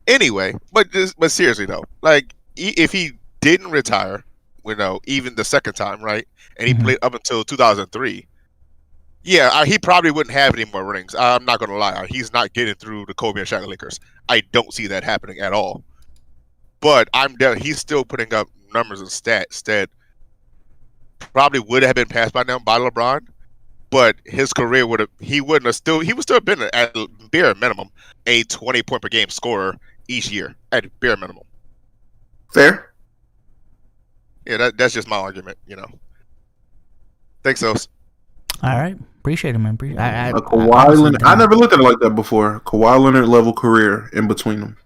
anyway, but seriously though, if he didn't retire, even the second time, right? And he played up until 2003. Yeah, he probably wouldn't have any more rings. I'm not gonna lie. He's not getting through the Kobe and Shaq Lakers. I don't see that happening at all. But he's still putting up numbers and stats that probably would have been passed by now by LeBron. But his career would still have been at bare minimum a 20-point per game scorer each year at bare minimum. Fair. Yeah, that's just my argument. Thanks, Sos. All right, appreciate it, man. Kawhi Leonard. I never looked at it like that before. Kawhi Leonard level career in between them.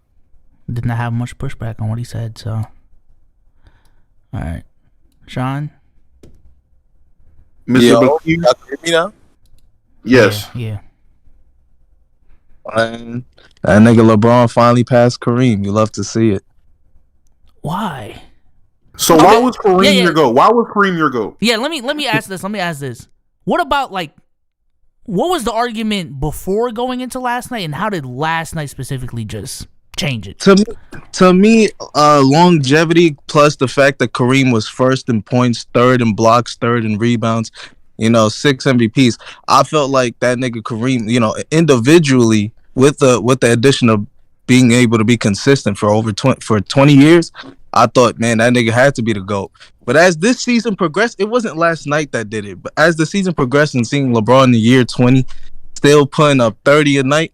Did not have much pushback on what he said. So, all right, Sean. Yo, you got to hear me now? Yes. Yeah. And that nigga LeBron finally passed Kareem. You love to see it. Why? So why was Kareem your GOAT? Why was Kareem your GOAT? Yeah, let me ask this. What about what was the argument before going into last night, and how did last night specifically just change it? To me, longevity plus the fact that Kareem was first in points, third in blocks, third in rebounds, 6 MVPs. I felt like that nigga Kareem, individually with the addition of being able to be consistent for over 20 years, I thought, man, that nigga had to be the GOAT. But as this season progressed, it wasn't last night that did it. But as the season progressed and seeing LeBron in the year 20 still putting up 30 a night,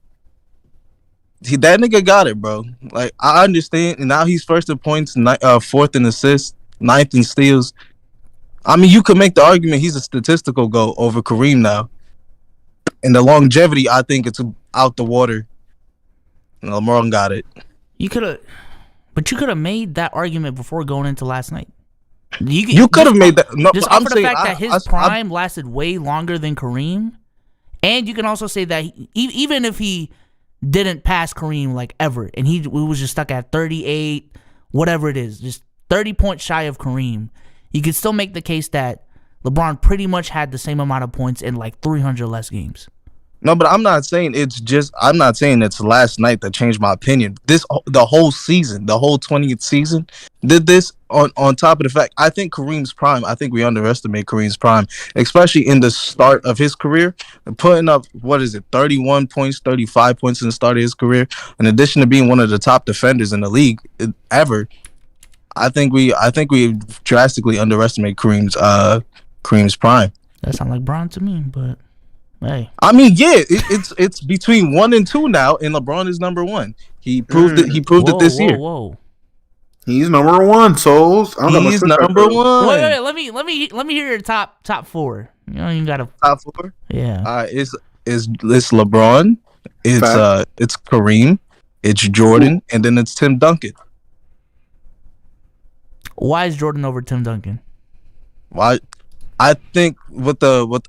that nigga got it, bro. Like, I understand, and now he's first in points, fourth in assists, ninth in steals. I mean, you could make the argument he's a statistical GOAT over Kareem now. And the longevity, I think it's out the water. And LeBron got it. You could have made that argument before going into last night. You could have made that. No, just off of the fact that his prime lasted way longer than Kareem, and you can also say that even if he didn't pass Kareem like ever, and we was just stuck at 38, whatever it is, just 30 points shy of Kareem, you could still make the case that LeBron pretty much had the same amount of points in like 300 less games. No, but I'm not saying it's last night that changed my opinion. The whole season, the whole 20th season did this on top of the fact, I think Kareem's prime, I think we underestimate Kareem's prime, especially in the start of his career, putting up, 31 points, 35 points in the start of his career, in addition to being one of the top defenders in the league ever. I think we drastically underestimate Kareem's prime. That sounds like Bron to me, but hey. I mean, yeah, it's between 1 and 2 now, and LeBron is number 1. He proved it. He proved it this year. Whoa. He's number 1, Souls. He's number 1. Wait. Let me hear your top 4. You got a top 4. Yeah. It's LeBron. It's Kareem. It's Jordan, and then it's Tim Duncan. Why is Jordan over Tim Duncan? Why? I think with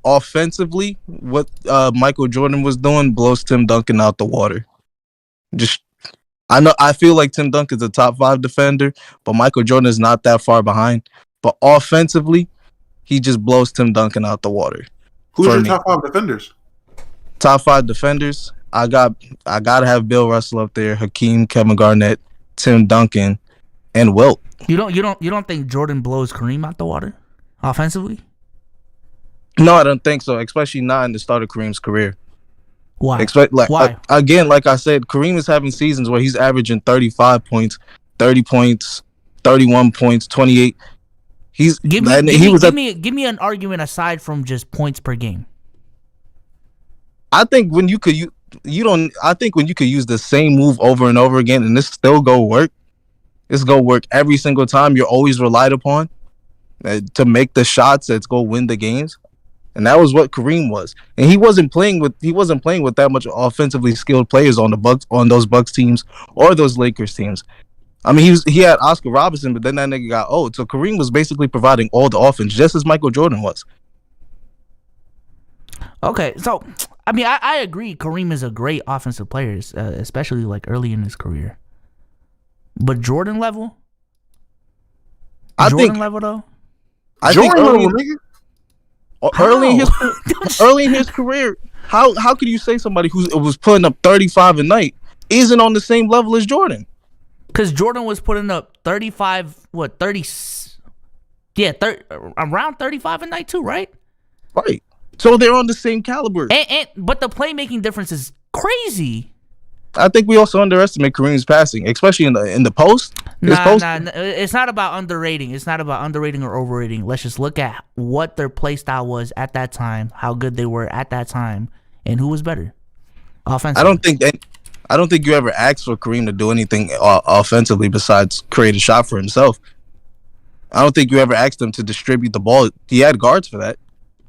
offensively, what Michael Jordan was doing blows Tim Duncan out the water. I feel like Tim Duncan's a top 5 defender, but Michael Jordan is not that far behind. But offensively, he just blows Tim Duncan out the water. Who's your top 5 defenders? Top 5 defenders. I gotta have Bill Russell up there, Hakeem, Kevin Garnett, Tim Duncan, and Wilt. You don't think Jordan blows Kareem out the water offensively? No, I don't think so, especially not in the start of Kareem's career. Why? Why? Again, like I said, Kareem is having seasons where he's averaging 35 points, 30 points, 31 points, 28. Give me an argument aside from just points per game. I think when you could use the same move over and over again and this still go work. It's gonna work every single time. You're always relied upon to make the shots that's go win the games. And that was what Kareem was. And he wasn't playing with that much offensively skilled players on those Bucks teams or those Lakers teams. I mean, he had Oscar Robertson, but then that nigga got old. So Kareem was basically providing all the offense, just as Michael Jordan was. Okay, so I mean, I agree. Kareem is a great offensive player, especially like early in his career. But Jordan level, Jordan level, early in his career, how could you say somebody who was putting up 35 a night isn't on the same level as Jordan? Because Jordan was putting up 35, Yeah, around 35 a night too, right? Right. So they're on the same caliber. But the playmaking difference is crazy. I think we also underestimate Kareem's passing, especially in the post. Nah, it's not about underrating. It's not about underrating or overrating. Let's just look at what their play style was at that time, how good they were at that time, and who was better offensively. I don't think you ever asked for Kareem to do anything offensively besides create a shot for himself. I don't think you ever asked him to distribute the ball. He had guards for that.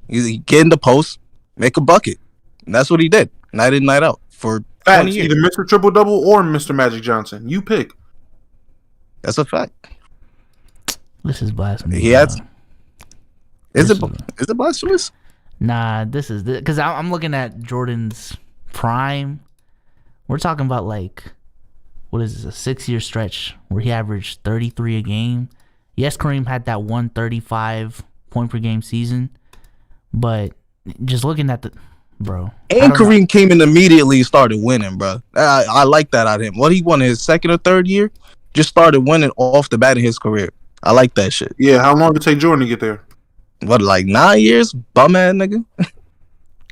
He get in the post, make a bucket. And that's what he did, night in, night out, for 20 years. Either Mr. Triple Double or Mr. Magic Johnson. You pick. That's a fact. This is blasphemy. Is it blasphemous? Nah, this is because I'm looking at Jordan's prime. We're talking about like, what is this, a 6-year stretch where he averaged 33 a game. Yes, Kareem had that 135 point per game season, but just looking at bro. And Kareem came in immediately and started winning, bro. I like that out of him. What he won in his second or third year, just started winning off the bat in his career. I like that shit. Yeah, how long did it take Jordan to get there? What, like 9 years? Bum ass nigga.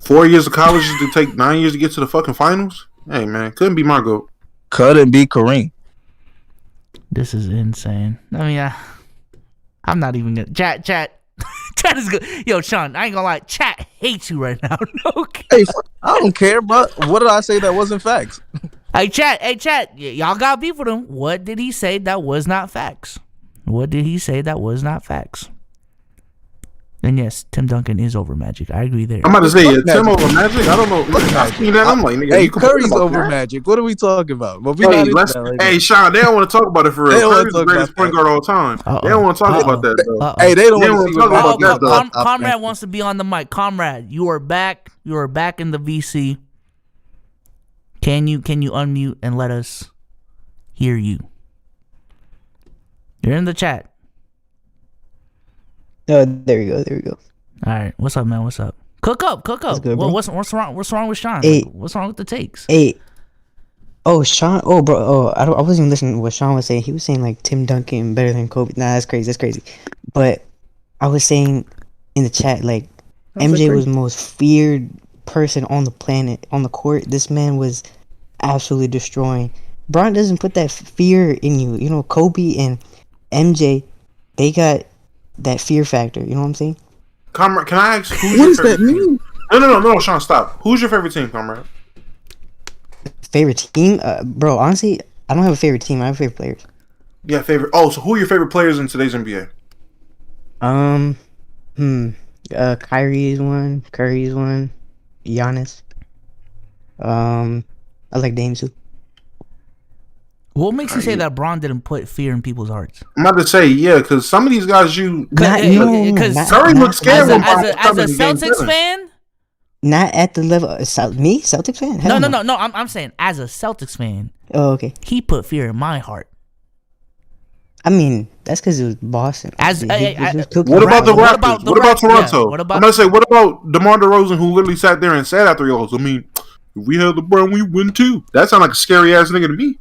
4 years of college to take 9 years to get to the fucking finals? Hey, man, couldn't be my GOAT. Couldn't be Kareem. This is insane. I mean, I'm not even gonna chat is good. Yo, Sean, I ain't gonna lie, chat hates you right now. Okay. Hey, I don't care, but what did I say that wasn't facts? Hey chat, y'all got beef with him. What did he say that was not facts? What did he say that was not facts? And yes, Tim Duncan is over Magic. I agree there. I'm about to say, Tim over Magic? I don't know. I seen that. I'm like, nigga, hey, Curry's over that? Magic. What are we talking about? But hey, Sean, they don't want to talk about it for real. Curry's the greatest point guard of all time. They don't want to talk about that, though. Hey, they don't want to talk about that, though. Comrade wants to be on the mic. Comrade, you are back. You are back in the VC. Can you unmute and let us hear you? You're in the chat. Oh, there we go. All right, what's up, man? What's up? Cook up. Good, what's wrong? What's wrong with Sean? Hey. Like, what's wrong with the takes? Hey. Oh, Sean. Oh, bro. Oh, I wasn't even listening to what Sean was saying. He was saying like Tim Duncan better than Kobe. Nah, that's crazy. But I was saying in the chat like MJ was the most feared person on the planet on the court. This man was absolutely destroying. Bron doesn't put that fear in you. You know, Kobe and MJ, they got that fear factor. You know what I'm saying? Comrade, can I ask who's what your does favorite that mean? team? No, Sean, stop. Who's your favorite team, Comrade? Favorite team? Bro, honestly, I don't have a favorite team. I have favorite players. Yeah, favorite. Oh, so who are your favorite players in today's NBA? Kyrie is one. Curry is one. Giannis. I like Dame too. What makes you say that Bron didn't put fear in people's hearts? I'm about to say, yeah, because some of these guys Curry looked scared as a Celtics fan. Not at the level me, Celtics fan. No. I'm saying as a Celtics fan. Oh, okay. He put fear in my heart. I mean, that's because it was Boston. What about the Raptors? What about Toronto? I'm gonna say, what about DeMar DeRozan, who literally sat there and said after he goes, I mean, if we had LeBron, we win too. That sounds like a scary ass nigga to me.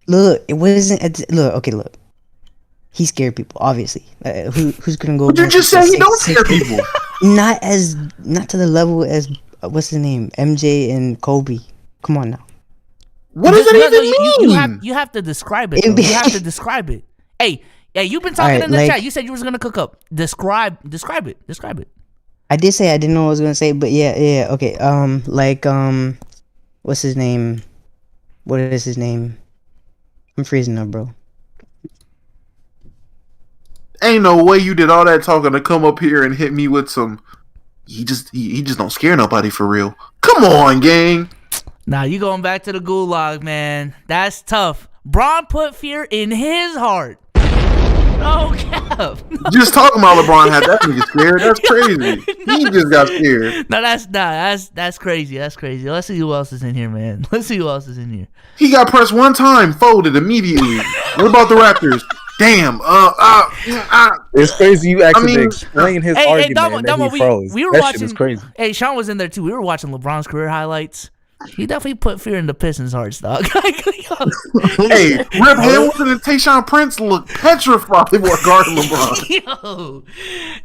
Look, it wasn't. Look. He scared people, obviously. Who's gonna go? But you just said he don't scare people. Not to the level as what's his name, MJ and Kobe. Come on now. What does it even mean? You have to describe it. You have to describe it. Hey, you've been talking in the chat. You said you was gonna cook up. Describe it. I did say I didn't know what I was gonna say, but yeah. Okay. What's his name? What is his name? I'm freezing up, bro. Ain't no way you did all that talking to come up here and hit me with some. He just don't scare nobody for real. Come on, gang. Nah, you going back to the gulag, man. That's tough. Bron put fear in his heart. No cap. Just talking about LeBron had that nigga scared. That's crazy. He just got scared. No, that's crazy. That's crazy. Let's see who else is in here, man. He got pressed one time, folded immediately. What about the Raptors? Damn. It's crazy you actually explain his argument and then he froze. We were that watching. shit is crazy. Hey, Sean was in there too. We were watching LeBron's career highlights. He definitely put fear in the Pistons' hearts, dog. Hey, Rip Hamilton and Tayshaun Prince look petrified while guarding LeBron. Yo,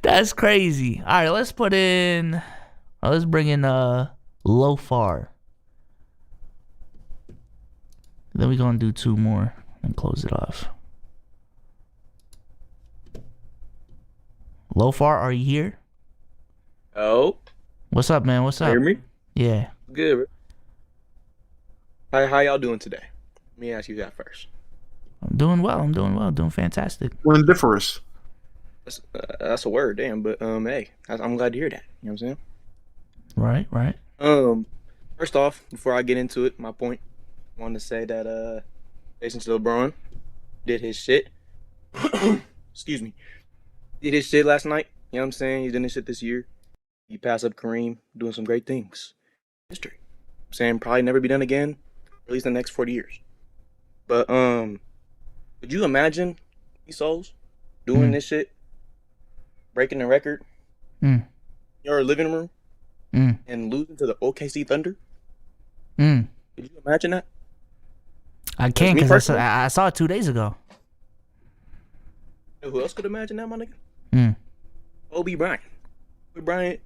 that's crazy. All right, let's put in. Let's bring in Lofar. Then we're gonna do 2 more and close it off. Lofar, are you here? Oh, What's up, man? What's up? hear me? Yeah. Good. How y'all doing today? Let me ask you that first. I'm doing well. Doing fantastic. Splendiferous. That's a word, damn. But hey, I'm glad to hear that. You know what I'm saying? Right. First off, before I get into it, my point, I wanted to say that Jason LeBron did his shit. Excuse me. Did his shit last night. You know what I'm saying? He did his shit this year. He passed up Kareem, doing some great things. History. I'm saying probably never be done again, at least in the next 40 years. But could you imagine these souls doing this shit, breaking the record in your living room and losing to the OKC Thunder? Could you imagine that? I can't Me because personally? I saw it 2 days ago. You know who else could imagine that, my nigga? Kobe Bryant. Kobe Bryant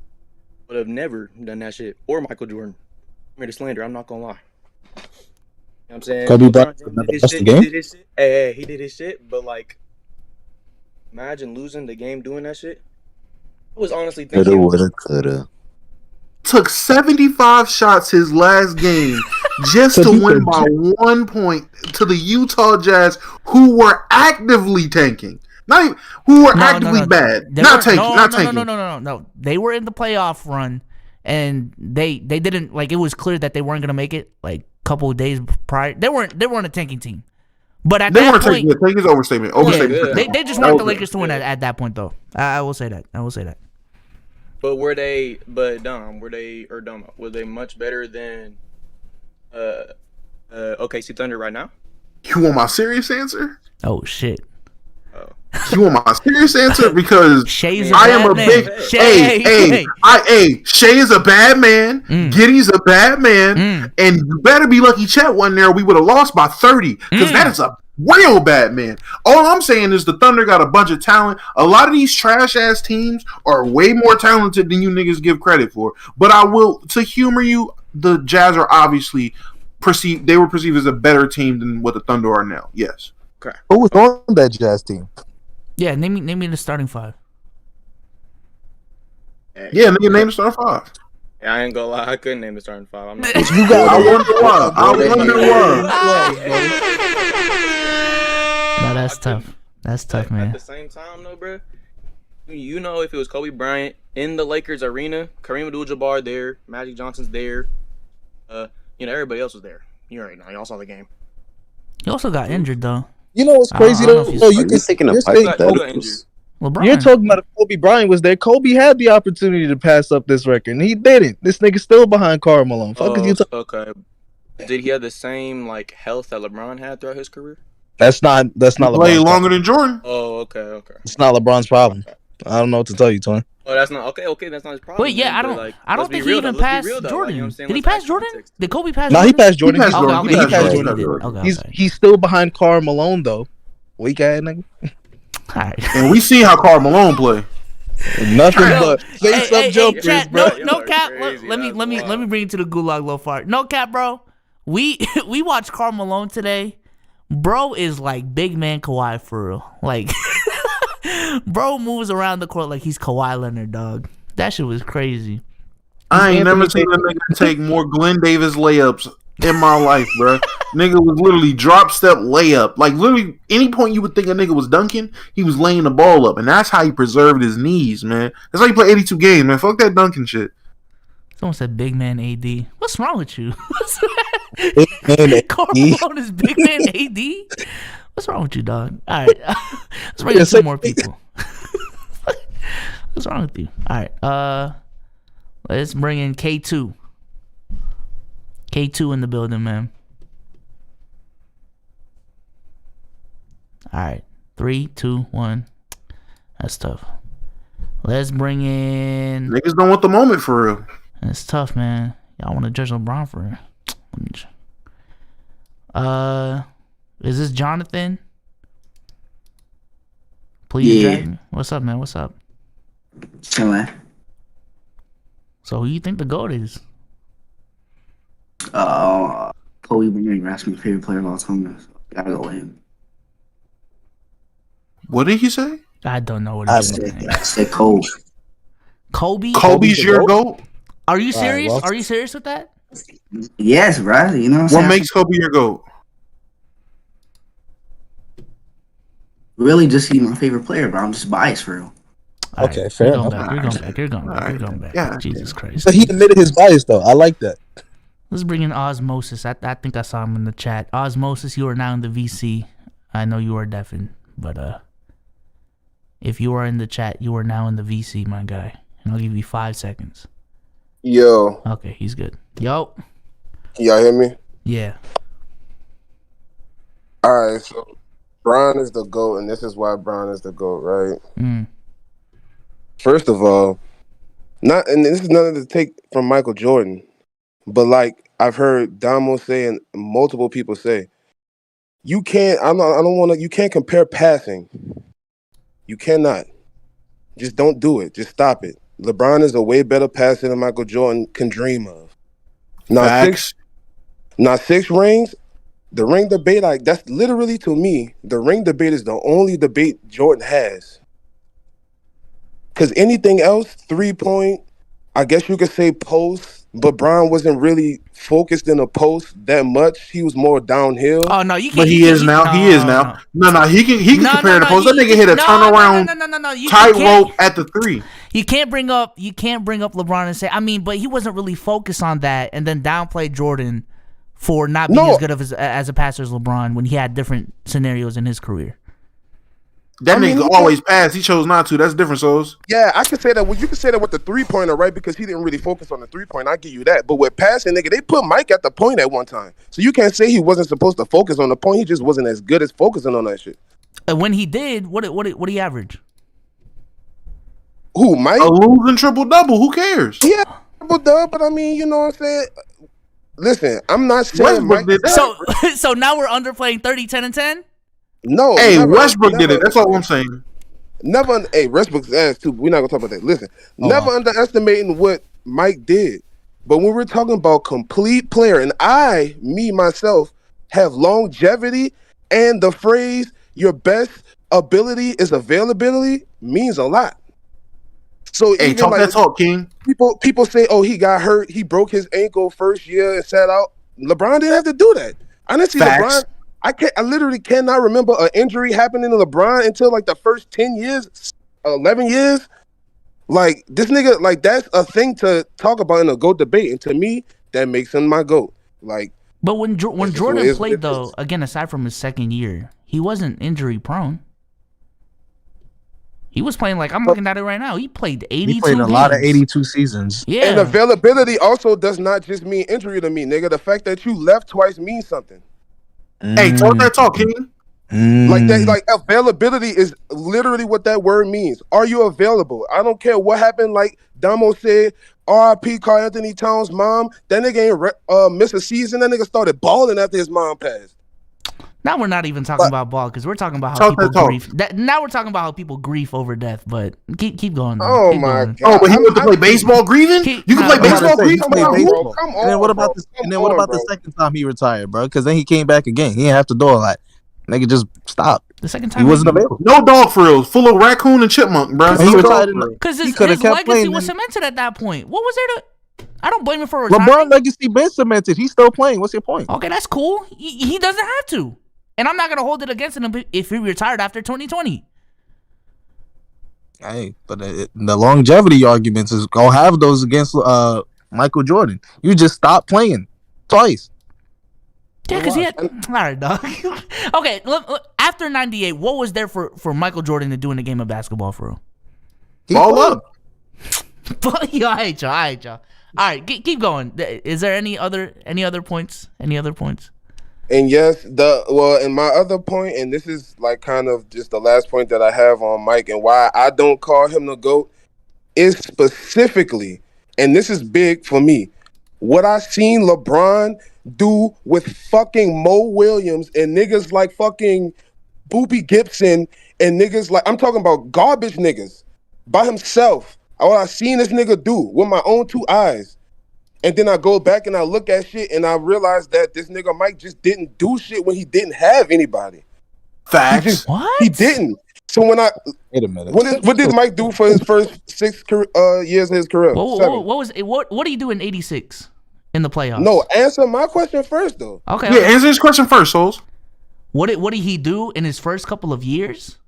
would have never done that shit. Or Michael Jordan. I made a slander, I'm not gonna lie. You know what I'm saying? Kobe LeBron Bryant James never did his lost shit, the game? He did his shit. Hey, he did his shit, but like, imagine losing the game doing that shit. I was honestly Coulda, thinking, woulda, coulda. Took 75 shots his last game just to win by 1 point to the Utah Jazz, who were actively tanking. Not even, who were actively bad. Not tanking. No. They were in the playoff run, and they didn't like. It was clear that they weren't gonna make it. Like a couple of days prior, they weren't a tanking team. But at They that weren't point, taking. Tanking is overstatement. they just want the Lakers to win at that point, though. I will say that. but were they much better than OKC Thunder right now? You want my serious answer? Oh shit. You want my serious answer? Because Shay's I am a big Shay is a bad man. Giddy's a bad man, and you better be lucky Chet wasn't there. We would have lost by 30 because that is a real bad man. All I'm saying is the Thunder got a bunch of talent. A lot of these trash ass teams are way more talented than you niggas give credit for. But I will, to humor you, the Jazz are obviously perceived. They were perceived as a better team than what the Thunder are now. Yes. Okay. Who was on that Jazz team? Yeah, name me the starting 5. Yeah, nigga, name the starting 5. Yeah, I ain't gonna lie, I couldn't name the starting 5. I'm not. You got. I wonder why. No, that's tough. That's tough, At man. the same time, though, bro, you know, if it was Kobe Bryant in the Lakers arena, Kareem Abdul-Jabbar there, Magic Johnson's there, everybody else was there. You already know. Y'all saw the game. He also got injured though. You know what's crazy I don't know though? if he's- No, You're taking a Who got injured? hypotheticals. LeBron. You're talking about if Kobe Bryant was there. Kobe had the opportunity to pass up this record, and he didn't. This nigga's still behind Karl Malone. Fuck is you talking? Okay. Did he have the same health that LeBron had throughout his career? That's not Played LeBron's longer problem. than Jordan. Oh, okay. It's not LeBron's problem. I don't know what to tell you, Tony. Oh, that's not okay. That's not his problem. Wait, yeah, then, I but, don't. like, I don't let's be think real he though, even let's be passed real though, Jordan. you know what I'm saying? Did he Let's pass add Jordan? context. Did Kobe pass No, Jordan? he passed Jordan. He passed Jordan. Okay, He passed okay, Jordan. he did. Okay. He's still behind Karl Malone though. Weak ass nigga. All right. And we see how Karl Malone play. Nothing Yo, but face up jumpers, chat, bro. no cap. Crazy, Let me that's bring you to the gulag Lofar. No cap, bro. We watched Karl Malone today. Bro is like big man Kawhi for real. Like, bro moves around the court like he's Kawhi Leonard, dog. That shit was crazy. I ain't never seen a nigga take more Glenn Davis layups in my life, bro. Nigga was literally drop step layup. Like literally any point you would think a nigga was dunking, he was laying the ball up. And that's how he preserved his knees, man. That's how you play 82 games, man. Fuck that dunking shit. Someone said big man AD. What's wrong with you? Man, Karl Malone is big man AD? What's wrong with you, dog? All right. Let's bring in 2 more people. What's wrong with you? All right. Let's bring in K2. K2 in the building, man. All right. 3, 2, 1. That's tough. Let's bring in. Niggas don't want the moment for real. It's tough, man. Y'all want to judge LeBron for Is this Jonathan? Please drag me. What's up, man? What's up? Chillin'. So who you think the GOAT is? Kobe Bryant asked me favorite player of all time. So gotta go with him. What did he say? I don't know what I he said. said Kobe. Kobe? Kobe's your GOAT? Are you serious? well. Are you serious with that? Yes, bro. You know what I'm saying? What makes Kobe your GOAT? Really just he's my favorite player, bro. I'm just biased for real. All Okay, right, fair you're going enough. back. You're going back. Yeah. Jesus Christ. But he admitted his bias though. I like that. Let's bring in Osmosis. I think I saw him in the chat. Osmosis, you are now in the VC. I know you are deafened, but if you are in the chat, you are now in the VC, my guy. And I'll give you 5 seconds. Yo. Okay, he's good. Yo. Can y'all hear me? Yeah. All right, so Bron is the GOAT, and this is why Bron is the GOAT, right? Mm. First of all, and this is nothing to take from Michael Jordan, but like I've heard Damo say and multiple people say, you can't compare passing. You cannot. Just don't do it. Just stop it. LeBron is a way better passer than Michael Jordan can dream of. Now six rings, the ring debate, like that's literally to me, the ring debate is the only debate Jordan has. Because anything else, 3-point, I guess you could say post, but Bron wasn't really focused in a post that much. He was more downhill. Oh no, you can't. But he is now. No, he can compare the post. That nigga hit a turnaround tightrope at the 3. You can't bring up LeBron and say, but he wasn't really focused on that, and then downplay Jordan for not being as good of as a passer as LeBron when he had different scenarios in his career. That nigga always passed. He chose not to. That's different, Souls. Yeah, I can say that. Well, you can say that with the 3-pointer, right? Because he didn't really focus on the 3-point. I give you that. But with passing, nigga, they put Mike at the point at one time. So you can't say he wasn't supposed to focus on the point. He just wasn't as good as focusing on that shit. And when he did, what did he average? Who, Mike? A losing triple-double. Who cares? Yeah, triple-double, but you know what I'm saying? Listen, I'm not saying Westbrook did that. So now we're underplaying 30, 10, and 10? No. Hey, Westbrook did it. That's all I'm saying. Westbrook's ass too. We're not gonna talk about that. Listen, never underestimating what Mike did. But when we're talking about complete player, and myself, have longevity, and the phrase "your best ability is availability" means a lot. So hey, talk that talk, King. People say, "Oh, he got hurt. He broke his ankle first year and sat out." LeBron didn't have to do that. I didn't see LeBron. I literally cannot remember an injury happening to LeBron until like the first 10 years, 11 years. Like this nigga, like that's a thing to talk about in a GOAT debate, and to me, that makes him my GOAT. Like, but when Jordan played though, again, aside from his second year, he wasn't injury prone. He was playing like I'm looking at it right now. He played 82. He played a lot of 82 seasons. Yeah, and availability also does not just mean injury to me, nigga. The fact that you left twice means something. Hey, talk that talk, King. Like that, like availability is literally what that word means. Are you available? I don't care what happened. Like Damo said, R.I.P. Karl Anthony Towns' mom. That nigga ain't miss a season. That nigga started balling after his mom passed. Now we're not even talking about ball because we're talking about how people grief. Now we're talking about how people grief over death. But keep going. Though. Oh keep my going. god! Oh, but he went to play baseball grieving. You can play baseball grieving. Come on, and then what about the second time he retired, bro? Because then he came back again. He didn't have to do all that. Nigga just stopped. The second time he wasn't available. No dog frills, full of raccoon and chipmunk, bro. He retired because his legacy was cemented at that point. What was there to? I don't blame him for retiring. LeBron legacy been cemented. He's still playing. What's your point? Okay, that's cool. He doesn't have to. And I'm not going to hold it against him if he retired after 2020. Hey, but the longevity arguments is going to have those against Michael Jordan. You just stopped playing twice. Yeah, because he had... All right, dog. Okay, after 98, what was there for Michael Jordan to do in the game of basketball for real? Ball up. Yo, I hate y'all. All right, keep going. Is there any other points? Any other points? And yes, and my other point, and this is like kind of just the last point that I have on Mike and why I don't call him the GOAT is specifically, and this is big for me, what I seen LeBron do with fucking Mo Williams and niggas like fucking Boopy Gibson and niggas like, I'm talking about garbage niggas by himself. All I seen this nigga do with my own 2 eyes. And then I go back and I look at shit and I realize that this nigga Mike just didn't do shit when he didn't have anybody. Facts. He didn't. So when I wait a minute, what did Mike do for his first 6 years of his career? What did he do in '86 in the playoffs? No, answer my question first though. Okay. Yeah, answer his question first, Souls. What did he do in his first couple of years?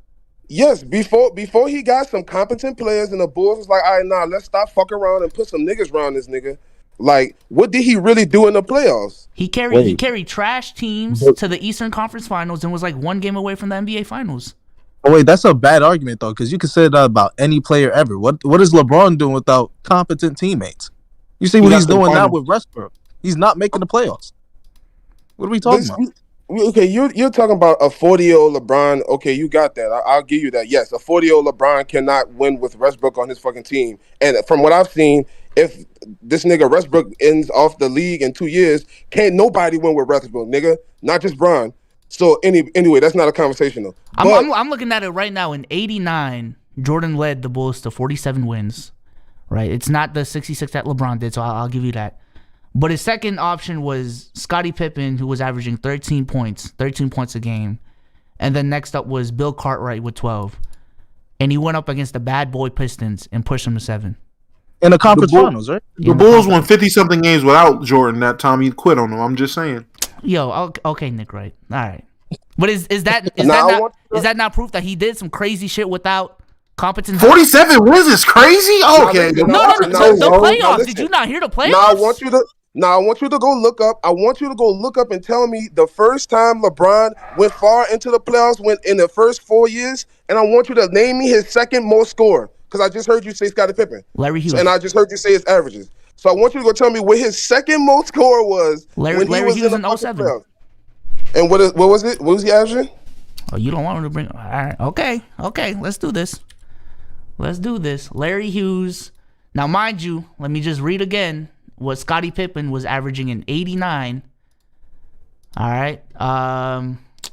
Yes, before he got some competent players and the Bulls was like, all right, nah, let's stop fucking around and put some niggas around this nigga. Like, what did he really do in the playoffs? He carried trash teams to the Eastern Conference Finals and was like 1 game away from the NBA Finals. Oh wait, that's a bad argument though, because you can say that about any player ever. What is LeBron doing without competent teammates? You see what he's doing now with Westbrook. He's not making the playoffs. What are we talking about? Okay, you're talking about a 40-year-old LeBron. Okay, you got that. I'll give you that. Yes, a 40-year-old LeBron cannot win with Westbrook on his fucking team. And from what I've seen, if this nigga Westbrook ends off the league in 2 years, can't nobody win with Westbrook, nigga. Not just Bron. So anyway, that's not a conversation though. I'm looking at it right now. In '89, Jordan led the Bulls to 47 wins. Right, it's not the 66 that LeBron did, so I'll give you that. But his second option was Scottie Pippen, who was averaging 13 points a game. And then next up was Bill Cartwright with 12. And he went up against the bad boy Pistons and pushed them to 7. In the conference finals, right? The Bulls won 50-something games without Jordan that time. He quit on them. I'm just saying. Yo, okay, Nick Wright. All right. But is that not proof that he did some crazy shit without competent? 47 wins is crazy? Okay. No, the playoffs. Did you not hear the playoffs? I want you to go look up. I want you to go look up and tell me the first time LeBron went far into the playoffs, went in the first 4 years, and I want you to name me his second most score. Because I just heard you say Scottie Pippen. Larry Hughes. And I just heard you say his averages. So I want you to go tell me what his second most score was Larry Hughes in 07. And what was it? What was he averaging? Oh, you don't want him to bring... All right. Okay. Let's do this. Larry Hughes. Now, mind you, let me just read again what Scottie Pippen was averaging in '89. All right.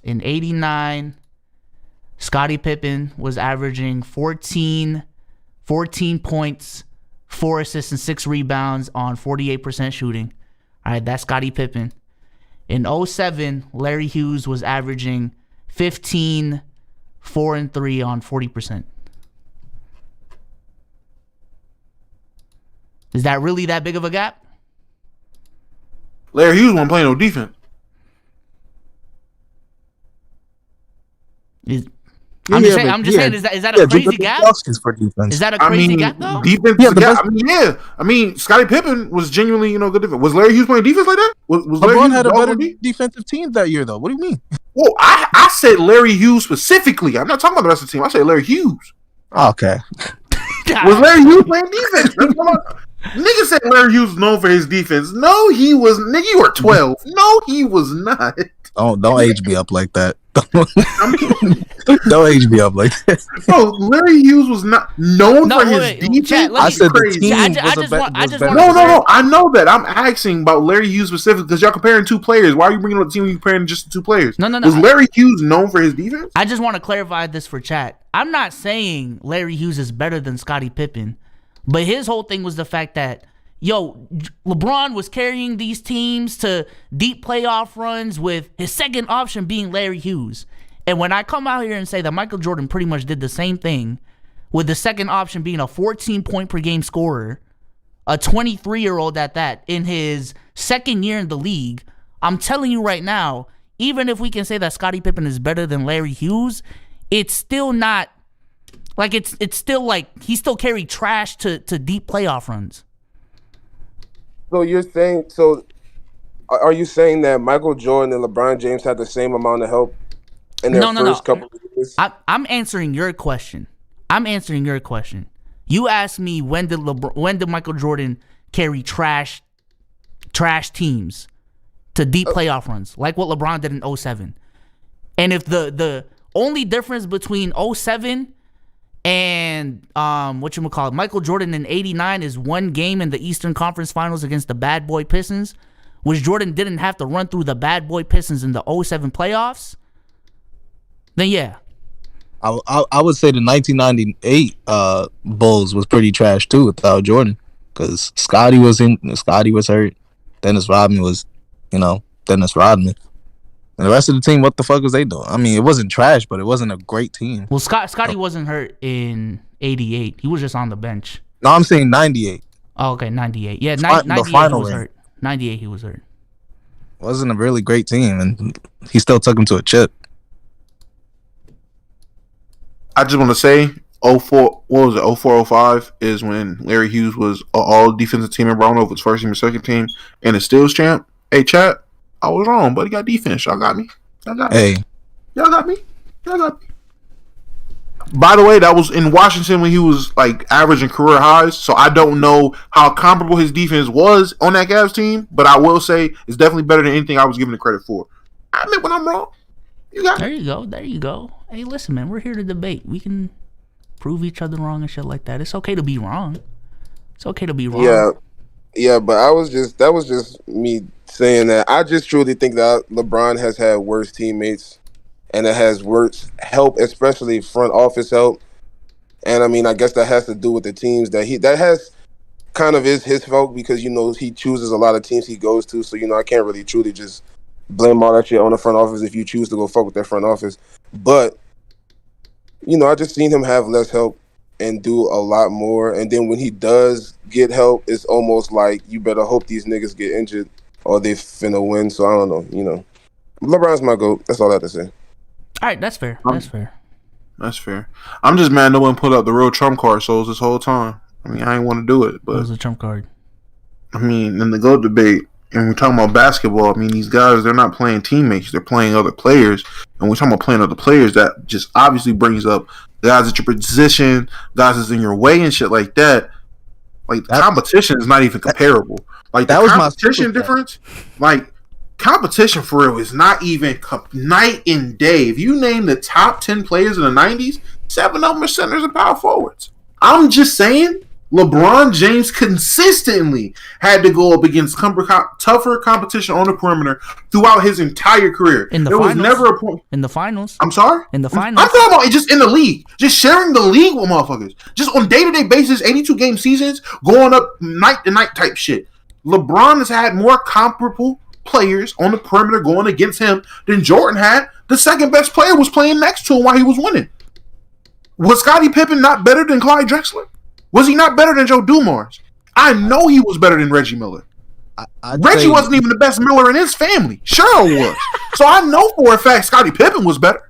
In '89, Scottie Pippen was averaging 14 points, 4 assists, and 6 rebounds on 48% shooting. All right, that's Scottie Pippen. In 07, Larry Hughes was averaging 15, 4 and 3 on 40%. Is that really that big of a gap? Larry Hughes wasn't playing no defense. I'm just saying, is that a crazy gap? Is that a crazy gap though? Defense is a gap. I mean, Scottie Pippen was genuinely, good defense. Was Larry Hughes playing defense like that? Was LeBron had a better defensive team that year though. What do you mean? Well, I said Larry Hughes specifically. I'm not talking about the rest of the team. I said Larry Hughes. Okay. Was Larry Hughes playing defense? Nigga said Larry Hughes was known for his defense. No, he was. Nigga, you were 12. No, he was not. Don't age me up like that. Don't age me up like that. Bro, Larry Hughes was not known for his defense. Chat, I said the team No. I know that. I'm asking about Larry Hughes specifically because y'all comparing 2 players. Why are you bringing up the team when you're comparing just the 2 players? No. Was Larry Hughes known for his defense? I just want to clarify this for chat. I'm not saying Larry Hughes is better than Scottie Pippen, but his whole thing was the fact that, LeBron was carrying these teams to deep playoff runs with his second option being Larry Hughes. And when I come out here and say that Michael Jordan pretty much did the same thing with the second option being a 14-point per game scorer, a 23-year-old at that, in his second year in the league, I'm telling you right now, even if we can say that Scottie Pippen is better than Larry Hughes, it's still not, like, it's still like he still carried trash to deep playoff runs. So are you saying that Michael Jordan and LeBron James had the same amount of help in their first couple of years? I'm answering your question. You asked me when did Michael Jordan carry trash teams to deep playoff runs, like what LeBron did in 07. And if the only difference between 07 and Michael Jordan in '89 is 1 game in the Eastern Conference Finals against the bad boy Pistons, which Jordan didn't have to run through the bad boy Pistons in the 07 playoffs, then yeah. I would say the 1998 Bulls was pretty trash too without Jordan, because Scotty was hurt. Dennis Rodman was, Dennis Rodman. And the rest of the team, what the fuck was they doing? I mean, it wasn't trash, but it wasn't a great team. Well, Scotty wasn't hurt in 88. He was just on the bench. No, I'm saying 98. Oh, okay, 98. Yeah, 98 he was hurt. 98 he was hurt. Wasn't a really great team, and he still took him to a chip. I just want to say, 04-05 is when Larry Hughes was an all defensive team in Brown over his first team and second team, and the steals champ. Hey, chat, I was wrong, but he got defense. Y'all got me. Y'all got me. Y'all got me. By the way, that was in Washington when he was like averaging career highs, so I don't know how comparable his defense was on that Cavs team, but I will say it's definitely better than anything I was giving the credit for. I admit when I'm wrong. There you go. Hey, listen, man, we're here to debate. We can prove each other wrong and shit like that. It's okay to be wrong. Yeah, but that was just me saying that I just truly think that LeBron has had worse teammates, and it has worse help, especially front office help. And I mean, I guess that has to do with the teams that has kind of is his fault, because he chooses a lot of teams he goes to. So I can't really truly just blame all that shit on the front office if you choose to go fuck with that front office. But I just seen him have less help and do a lot more. And then when he does get help, it's almost like you better hope these niggas get injured or they finna win. So I don't know. LeBron's my GOAT. That's all I have to say. All right, that's fair. That's fair. I'm just mad no one put up the real trump card souls this whole time. I mean, I didn't want to do it, but what was the trump card? I mean, in the GOAT debate, and we're talking about basketball, I mean, these guys, they're not playing teammates. They're playing other players. And we're talking about playing other players, that just obviously brings up guys at your position, guys that's in your way and shit like that. Like, the competition is not even comparable. Like, that was competition difference. Like, competition for real is not even night and day. If you name the top 10 players in the 90s, 7 of them are centers and power forwards. I'm just saying, LeBron James consistently had to go up against tougher competition on the perimeter throughout his entire career. There was never a point. In the finals. I'm sorry? In the finals. I'm talking about just in the league. Just sharing the league with motherfuckers. Just on day-to-day basis, 82-game seasons, going up night-to-night type shit. LeBron has had more comparable players on the perimeter going against him than Jordan had. The second best player was playing next to him while he was winning. Was Scottie Pippen not better than Clyde Drexler? Was he not better than Joe Dumars? I know he was better than Reggie Miller. Reggie wasn't even the best Miller in his family. Cheryl was. So I know for a fact Scottie Pippen was better.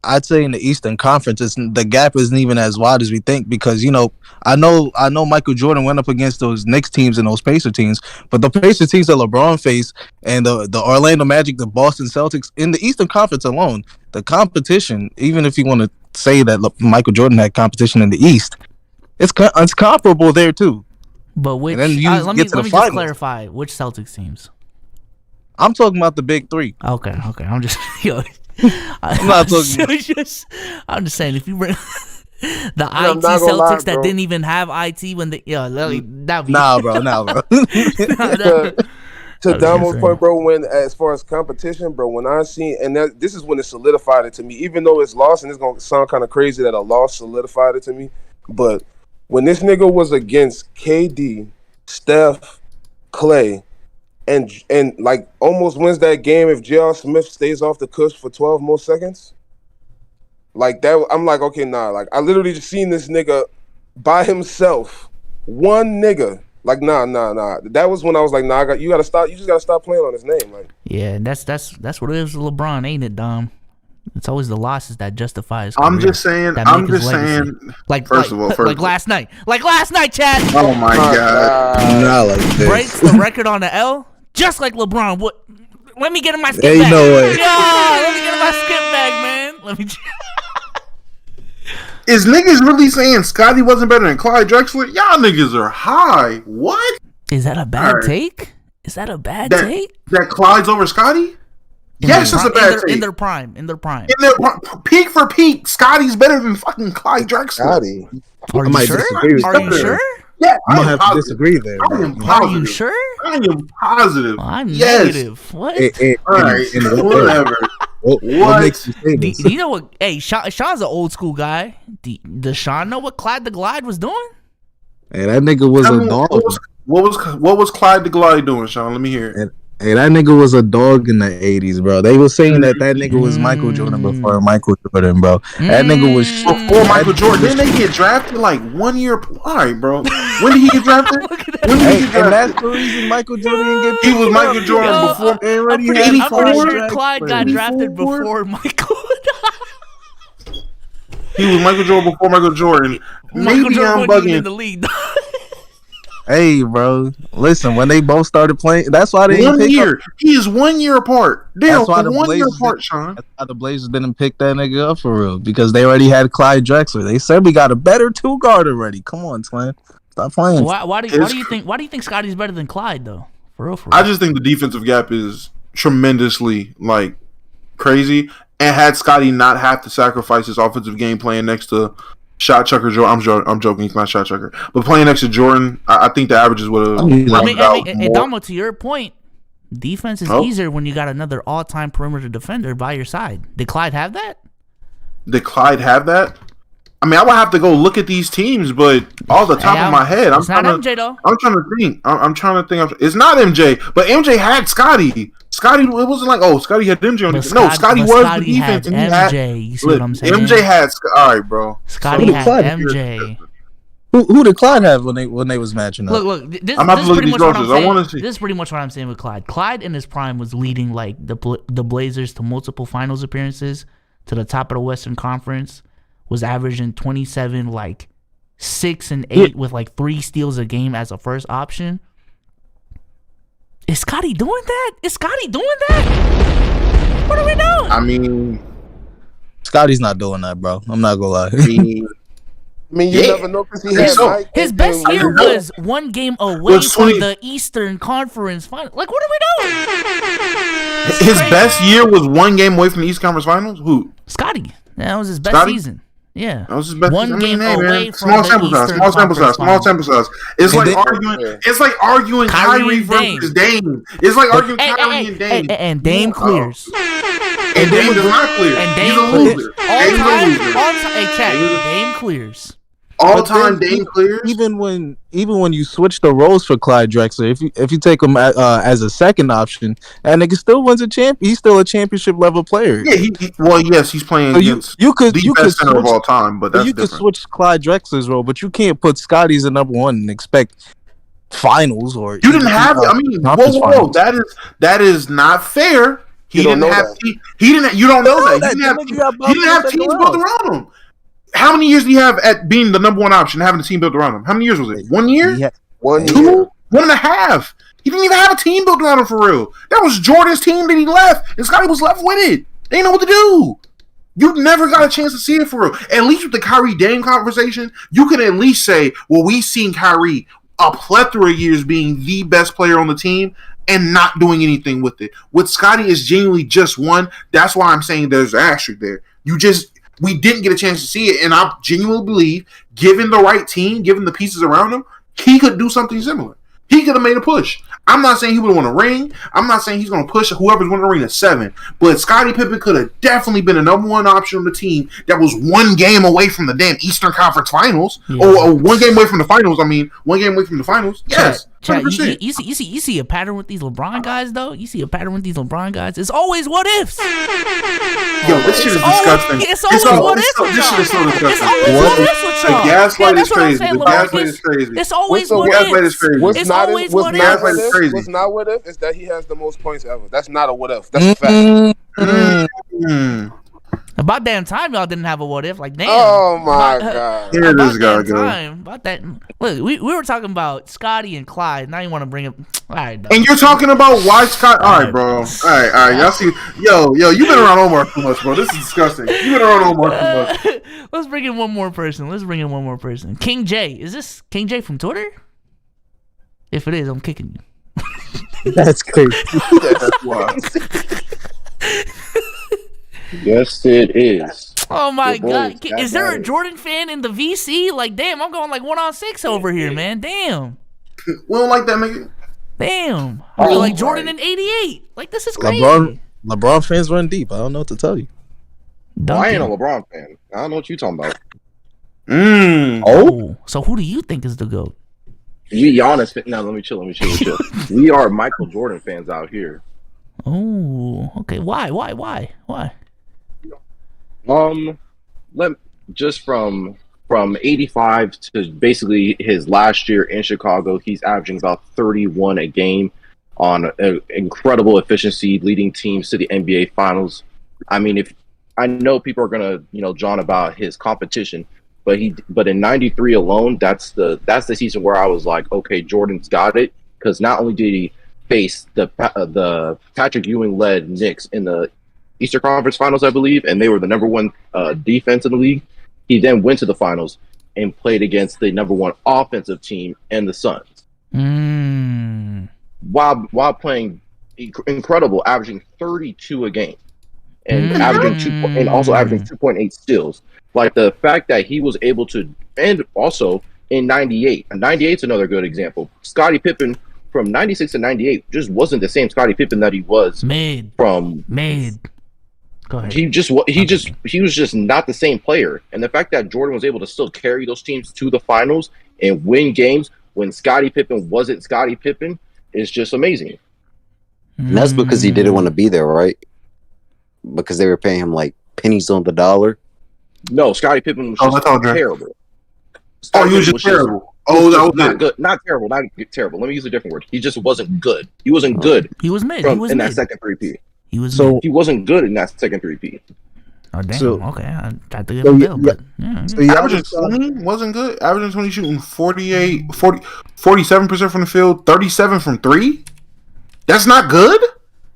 I'd say in the Eastern Conference, the gap isn't even as wide as we think, because I know Michael Jordan went up against those Knicks teams and those Pacer teams, but the Pacer teams that LeBron faced and the Orlando Magic, the Boston Celtics, in the Eastern Conference alone, the competition, even if you want to say that Michael Jordan had competition in the East, it's comparable there too. But which? Let me just clarify which Celtics teams. I'm talking about the big three. Okay. I'm just I'm not talking. I'm just saying, if you bring the IT Celtics that didn't even have IT when they that'd be nah, bro. To Damo's point, bro, when as far as competition, bro, when I seen, and this is when it solidified it to me, even though it's lost, and it's gonna sound kind of crazy that a loss solidified it to me, but when this nigga was against KD, Steph, Clay, and like almost wins that game if J.R. Smith stays off the cush for 12 more seconds, like that, I'm like, okay, nah, like I literally just seen this nigga by himself, one nigga. Like nah. That was when I was like, nah, you gotta stop. You just gotta stop playing on his name. Like, yeah, and that's what it is with LeBron, ain't it, Dom? It's always the losses that justify his career. I'm just saying. Like first of all, last night, Chad. Oh my god, not like this. Breaks the record on the L, just like LeBron. What? Let me get in my skip bag. Ain't no way. Yo, let me get in my skip bag, man. Let me. Is niggas really saying Scotty wasn't better than Clyde Drexler? Y'all niggas are high. What? Is that a bad take? Is that a bad take? That Clyde's over Scotty? Yes, it's a bad take. In their prime. Peak for peak, Scotty's better than fucking Clyde Drexler. Scotty. Are you sure? Yeah, I'm gonna have to disagree there. Are you sure? I am positive. I'm yes. negative. What? All right, whatever. What makes you say Do this? you know what? Hey, Sean's an old school guy. Does Sean know what Clyde the Glide was doing? Hey, that nigga was a dog. What was Clyde the Glide doing, Sean? Let me hear it. Hey, that nigga was a dog in the 80s, bro. They were saying that nigga was Michael Jordan before Michael Jordan, bro. That nigga was before Michael Jordan. Didn't they get drafted like 1 year? All right, bro. When did he get drafted? When did he get drafted? And that's the reason Michael Jordan didn't get. He was Michael Jordan before. I'm pretty sure Clyde got drafted before Michael. He was Michael Jordan before Michael Jordan. Michael Maybe Jordan I'm wasn't even in bugging. the league. Hey, bro. Listen, when they both started playing, that's why they didn't 1 year. He is 1 year apart. They're That's why the 1 year Blazers apart, Sean. That's why the Blazers didn't pick that nigga up for real, because they already had Clyde Drexler. They said we got a better two guard already. Come on, twin. Stop playing. Why do you think Scotty's better than Clyde though? For real. I just think the defensive gap is tremendously crazy. And had Scotty not have to sacrifice his offensive game playing next to shot chucker Jordan, I'm joking, he's not shot chucker, but playing next to Jordan, I think the averages would have. And Damo, to your point, defense is easier when you got another all-time perimeter defender by your side. Did Clyde have that? I mean, I would have to go look at these teams, but off the top of my head, I'm trying MJ though. I'm trying to think. I'm trying to think. It's not MJ, but MJ had Scotty. Scotty, it wasn't like, oh, Scotty had MJ on defense. No, Scotty was the defense. Had MJ. You see what I'm saying? MJ had. All right, bro. Scotty had MJ. Who did Clyde have when they was matching up? Look. This, I'm about this to is look at pretty these much what I'm rosters. I want to saying. see. This is pretty much what I'm saying with Clyde. Clyde in his prime was leading like the Blazers to multiple finals appearances, to the top of the Western Conference. Was averaging 27, 6 and 8 with 3 steals a game as a first option. Is Scotty doing that? What are we doing? I mean, Scotty's not doing that, bro. I'm not gonna lie. I mean, you never know because he had Mike. His best year was 1 game away from the Eastern Conference Final. What are we doing? His best year was 1 game away from the East Conference Finals. Who? Scotty. That was his best season. Yeah, that was his best. 1 game away from small the sample size. Eastern Small sample size. It's like arguing. It's like arguing Kyrie versus Dame. It's like arguing Kyrie and Dame. And Dame clears. And Dame does not clear. And Dame clears. Dame clears. All time Dame clears. Even when you switch the roles for Clyde Drexler, if you take him as a second option, and nigga still wins a champ, he's still a championship level player. Yeah, yes, he's playing against you could the best center of all time, but that's you different. could switch Clyde Drexler's role, but you can't put Scotty as a number one and expect finals or you didn't have. I mean, whoa, that is not fair. He didn't have. He didn't. You don't know that. He didn't have teams built around him. How many years do you have at being the number one option, having a team built around him? How many years was it? 1 year? Yeah. 2? 1.5. He didn't even have a team built around him for real. That was Jordan's team that he left, and Scotty was left with it. They didn't know what to do. You never got a chance to see it for real. At least with the Kyrie Dame conversation, you can at least say, well, we've seen Kyrie a plethora of years being the best player on the team and not doing anything with it. With Scotty is genuinely just one. That's why I'm saying there's an asterisk there. We didn't get a chance to see it, and I genuinely believe, given the right team, given the pieces around him, he could do something similar. He could have made a push. I'm not saying he would have won a ring. I'm not saying he's going to push whoever's winning the ring to 7. But Scottie Pippen could have definitely been a number one option on the team that was 1 game away from the damn Eastern Conference Finals. Yeah. Or 1 game away from the finals. 1 game away from the finals. Yes. Chad, you see a pattern with these LeBron guys, though? You see a pattern with these LeBron guys? It's always what ifs. Yo, this shit is disgusting. It's always what ifs with y'all. This shit is so disgusting. It's always what ifs with y'all. The gaslight is crazy. The gaslight is crazy. It's always what ifs. It's always what ifs. What's not what if is that he has the most points ever. That's not a what if. That's a fact. About damn time y'all didn't have a what if. Damn. Oh my god. Here this guy goes. About that. Look, we were talking about Scotty and Clyde. Now you want to bring up. All right. And you're talking about why Scott. All right, bro. All right. Y'all see. Yo, you've been around Omar too much, bro. This is disgusting. You've been around Omar too much. Let's bring in one more person. King J. Is this King J from Twitter? If it is, I'm kicking you. That's crazy. That's wild. Yes, it is. Oh my god! Is there a Jordan fan in the VC? Damn, I'm going 1-on-6 over here, man. Damn. We don't like that nigga. Damn. I feel like Jordan in '88. Like, this is crazy. LeBron fans run deep. I don't know what to tell you. Well, I ain't a LeBron fan. I don't know what you talking about. Oh, so who do you think is the GOAT? We Giannis. Now let me chill. We are Michael Jordan fans out here. Oh, okay. Why? Just from 85 to basically his last year in Chicago, he's averaging about 31 a game on incredible efficiency, leading teams to the NBA Finals. I mean, if I know people are gonna, John about his competition, but in '93 alone, that's the season where I was like, okay, Jordan's got it, because not only did he face the Patrick Ewing led Knicks in the Eastern Conference Finals, I believe, and they were the number one defense in the league. He then went to the finals and played against the number one offensive team and the Suns. While playing incredible, averaging 32 a game and also averaging 2.8 steals. Like, the fact that he was able to, and also in '98, and '98's another good example. Scottie Pippen from '96 to '98 just wasn't the same Scottie Pippen that he was from. Go ahead. He was just not the same player. And the fact that Jordan was able to still carry those teams to the finals and win games when Scottie Pippen wasn't Scottie Pippen is just amazing. And that's because he didn't want to be there, right? Because they were paying him like pennies on the dollar. No, Scottie Pippen was just terrible. He was just terrible. That was not good. Not terrible. Not terrible. Let me use a different word. He just wasn't good. He wasn't good. He was mid. That second 3P. He wasn't good in that second 3P. Oh damn! Okay, I have to give him a bill, but averaging 20 wasn't good. Averaging 20, shooting 47% from the field, 37 from 3. That's not good.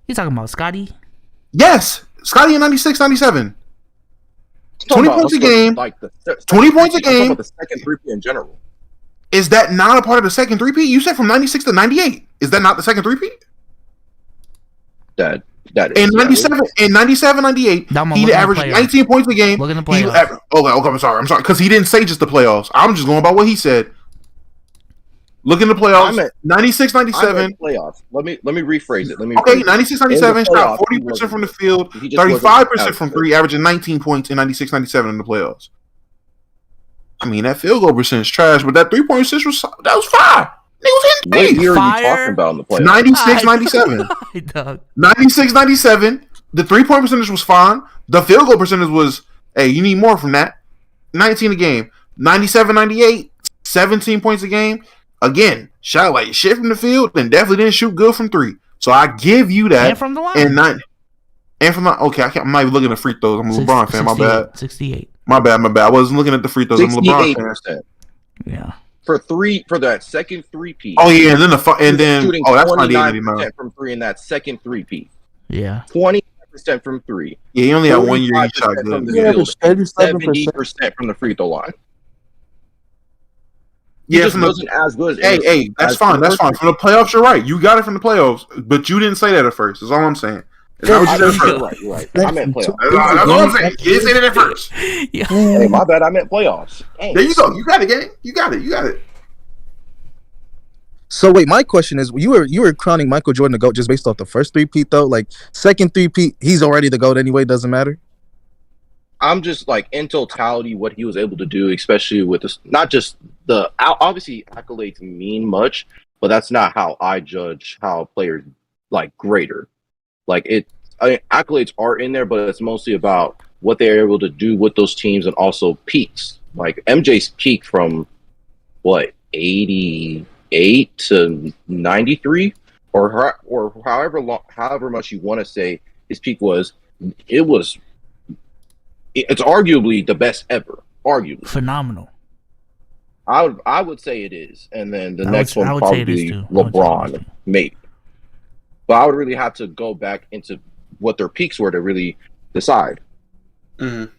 You talking about Scotty? Yes, Scotty in '96, '97. 20 points a game. 20 points a game. The second 3P in general. Is that not a part of the second 3P? You said from '96 to '98. Is that not the second 3P? That is, in '97, '98, he averaged 19 points a game. Look in the playoffs. Okay, I'm sorry, because he didn't say just the playoffs. I'm just going by what he said. Look in the playoffs. 96, 97 playoffs. Let me rephrase it. 96, 97 shot 40% from the field, 35% from 3, averaging 19 points in 96, 97 in the playoffs. I mean, that field goal percentage trash, but that 3-point assist was fire. He was hitting threes. What year are you talking about in the playoffs? 96, 97. 96, 97. The 3-point percentage was fine. The field goal percentage was, hey, you need more from that. 19 a game. 97, 98, 17 points a game. Again, shot like shit from the field, and definitely didn't shoot good from 3. So I give you that. And from the line. And from the I'm not even looking at free throws. I'm a LeBron fan. My bad. 68. My bad. I wasn't looking at the free throws. I'm a LeBron fan. Yeah. For that second 3P. Oh yeah, and then that's 29% from 3 in that second 3P. Yeah. 20% from 3. Yeah, he only had 1 year he shot good. 70% from the free throw line. Yeah, wasn't as good. Hey, that's fine. That's fine. From the playoffs, you're right. You got it from the playoffs, but you didn't say that at first. That's all I'm saying. You're right. I meant playoffs. That's all I'm saying. You didn't say that at first. Yeah. Hey, my bad. I meant playoffs. Dang. There you go. You got it, gang. You got it. So wait, my question is, you were crowning Michael Jordan the GOAT just based off the first 3P though? Like, second 3P, he's already the GOAT anyway. Doesn't matter. I'm just like, in totality, what he was able to do, especially with this, not just obviously accolades mean much, but that's not how I judge how players like greater. Like accolades are in there, but it's mostly about what they're able to do with those teams and also peaks. Like MJ's peak from 88 to 93, or however much you want to say his peak was. It's arguably the best ever. Arguably phenomenal. I would say it is, and then the next one probably LeBron, maybe. But I would really have to go back into what their peaks were to really decide. Mm-hmm.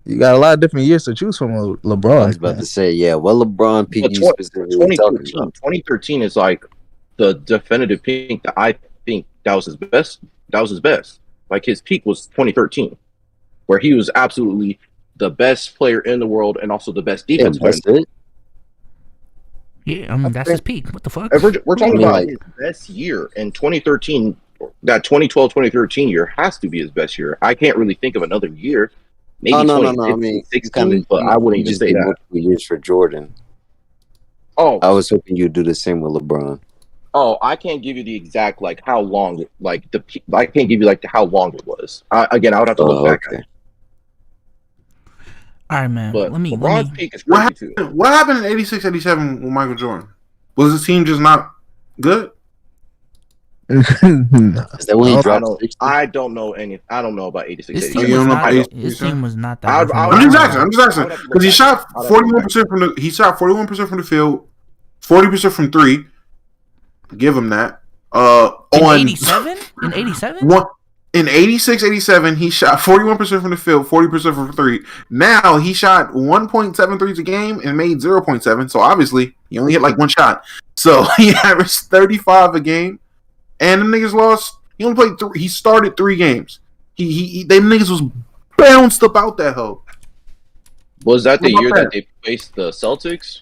You got a lot of different years to choose from LeBron. I was about to say, yeah. What LeBron peak you specifically talking about? 2013 is like the definitive peak that I think that was his best. That was his best. Like, his peak was 2013. Where he was absolutely the best player in the world and also the best defense player. Yeah, I mean that's his peak. What the fuck? If we're talking mean, about like- his best year in 2013. That 2012-2013 year has to be his best year. I can't really think of another year. Maybe Oh, no. I 2015, mean, 16, but I wouldn't even just say did that. multiple years for Jordan. Oh, I was hoping you'd do the same with LeBron. I can't give you the exact like how long I can't give you like how long it was. Again, I would have to look back at it. All right, man. But Let me. LeBron's peak is crazy too. What happened in 86, 87 with Michael Jordan? Was his team just not good? Is that when he dropped 60? I don't know about 86. His 87. team was not. His team was not that. good. I'm just asking because he shot 41% from the. He shot 41% from the field, 40% from three. Give him that. In 87? In 87? In 86, 87, he shot 41% from the field, 40% from three. Now he shot 1.73 a game and made 0.7. So obviously he only hit like one shot. So he averaged 35 a game, and them niggas lost. He only played three. He started 3 games. He them niggas was bounced about that hoe. Was that the year that they faced the Celtics?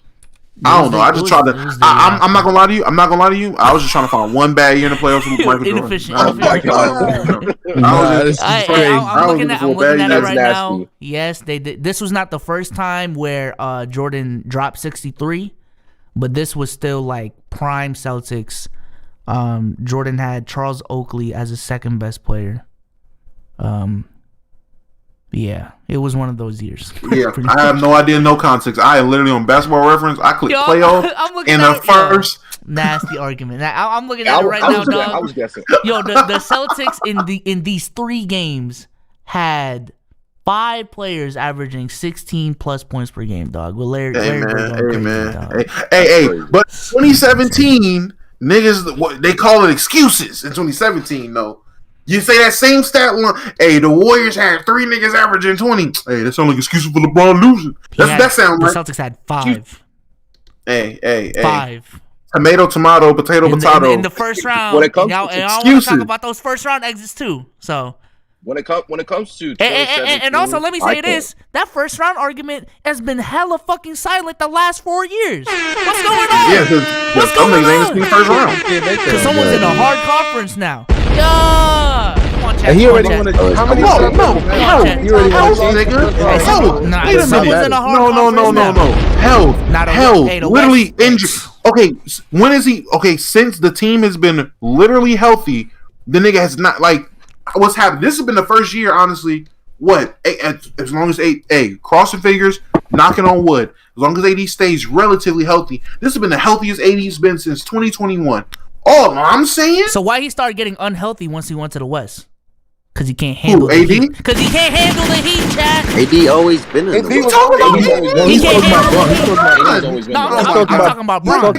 I don't know. I just tried to. I'm not gonna lie to you. I was just trying to find one bad year in the playoffs with Michael Jordan. Inefficient. Oh my god! I'm looking at it right now. nasty. Yes, they did. This was not the first time where Jordan dropped 63, but this was still like prime Celtics. Jordan had Charles Oakley as his second best player. Yeah, it was one of those years. Yeah, I have no idea, no context. I am literally on Basketball Reference. I click playoff in the first. Nasty argument. Now, I'm looking at it right now, dog. I was guessing. Yo, the Celtics in these 3 games had 5 players averaging 16 plus points per game, dog. With Larry Bird going crazy, Hey, but 2017 niggas, they call it excuses in 2017 though. You say that same stat line. Hey, the Warriors had 3 niggas averaging 20. Hey, that sounds like excuses for LeBron losing. That sounds like the Celtics had 5. Hey. 5. Tomato, potato. In the first round. When it comes and to I want to talk about those first round exits too. So when it comes to and also let me say this: that first round argument has been hella fucking silent the last 4 years. What's going on? Yeah, because some niggas ain't in the first round. Because someone's in a hard conference now. Yeah. Come on, chat. He already won How many? Hell, literally injured. Okay, when is he? Okay, since the team has been literally healthy, the nigga has not like what's happened. This has been the first year, honestly. What? As long as crossing fingers, knocking on wood. As long as AD stays relatively healthy, this has been the healthiest AD's been since 2021. All I'm saying. So why he started getting unhealthy once he went to the West? Because he can't handle the AD? heat. Because he can't handle the heat, chat. AD always been in the He can't handle the heat. No, I'm talking about Bron.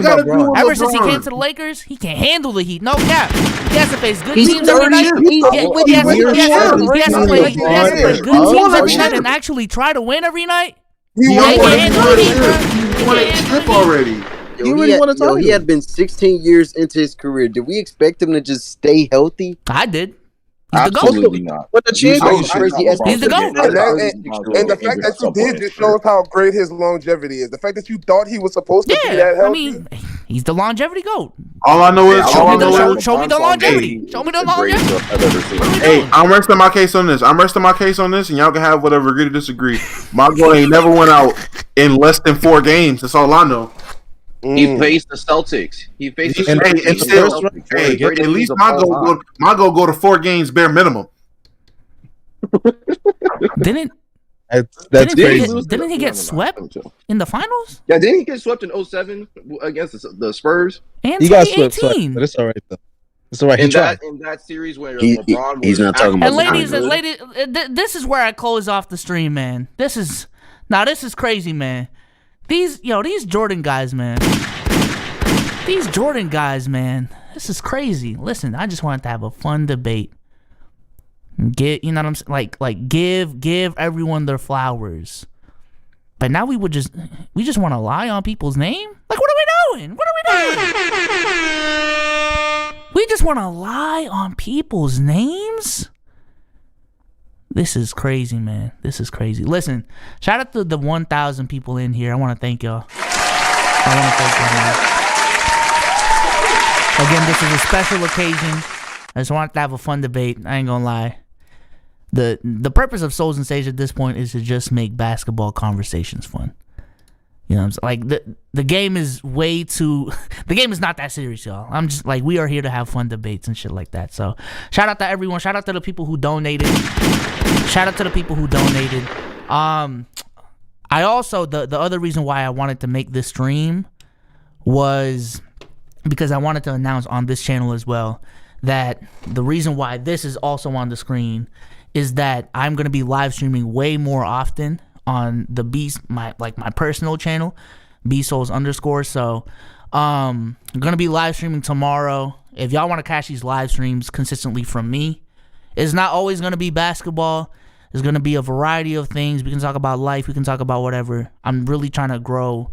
Ever since he came to the Lakers, he can't handle the heat. No cap. He has to face good teams every night. He has to play good teams every night and actually try to win every night. He can't handle the heat, bro. He won a chip already. He had been 16 years into his career. Did we expect him to just stay healthy? I did. He's the GOAT. Absolutely not. But the championship. He's the GOAT. And the fact that you did just shows how great his longevity is. The fact that you thought he was supposed to be that healthy. I mean, he's the longevity GOAT. All I know is show me the longevity. Show me the longevity. Hey, I'm resting my case on this. And y'all can have whatever, agree to disagree. My boy ain't never went out in less than 4 games. That's all I know. He faced the Celtics. He faced the Celtics. At least my goal go to 4 games bare minimum. Didn't crazy. Didn't he get swept in the finals? Yeah, didn't he get swept in 07 against the Spurs? And he got swept, but it's all right though. It's all right. In that series where LeBron he's not talking about. And ladies, this is where I close off the stream, man. This is crazy, man. These Jordan guys, man. This is crazy. Listen, I just wanted to have a fun debate. You know what I'm saying? Like give everyone their flowers. But now we just want to lie on people's name? Like, what are we doing? We just want to lie on people's names? This is crazy, man. This is crazy. Listen, shout out to the 1,000 people in here. I want to thank y'all. I want to thank y'all, man. Again, this is a special occasion. I just wanted to have a fun debate. I ain't gonna lie. The purpose of Souls and Sage at this point is to just make basketball conversations fun. You know what I'm saying? Like, the game is way too... The game is not that serious, y'all. I'm just like, we are here to have fun debates and shit like that. So, shout out to everyone. Shout out to the people who donated. Shout out to the people who donated. I also... The other reason why I wanted to make this stream was because I wanted to announce on this channel as well that the reason why this is also on the screen is that I'm going to be live streaming way more often on the my personal channel, BSouls_. So I'm gonna be live streaming tomorrow. If y'all want to catch these live streams consistently from me, it's not always gonna be basketball. It's gonna be a variety of things. We can talk about life, we can talk about whatever. I'm really trying to grow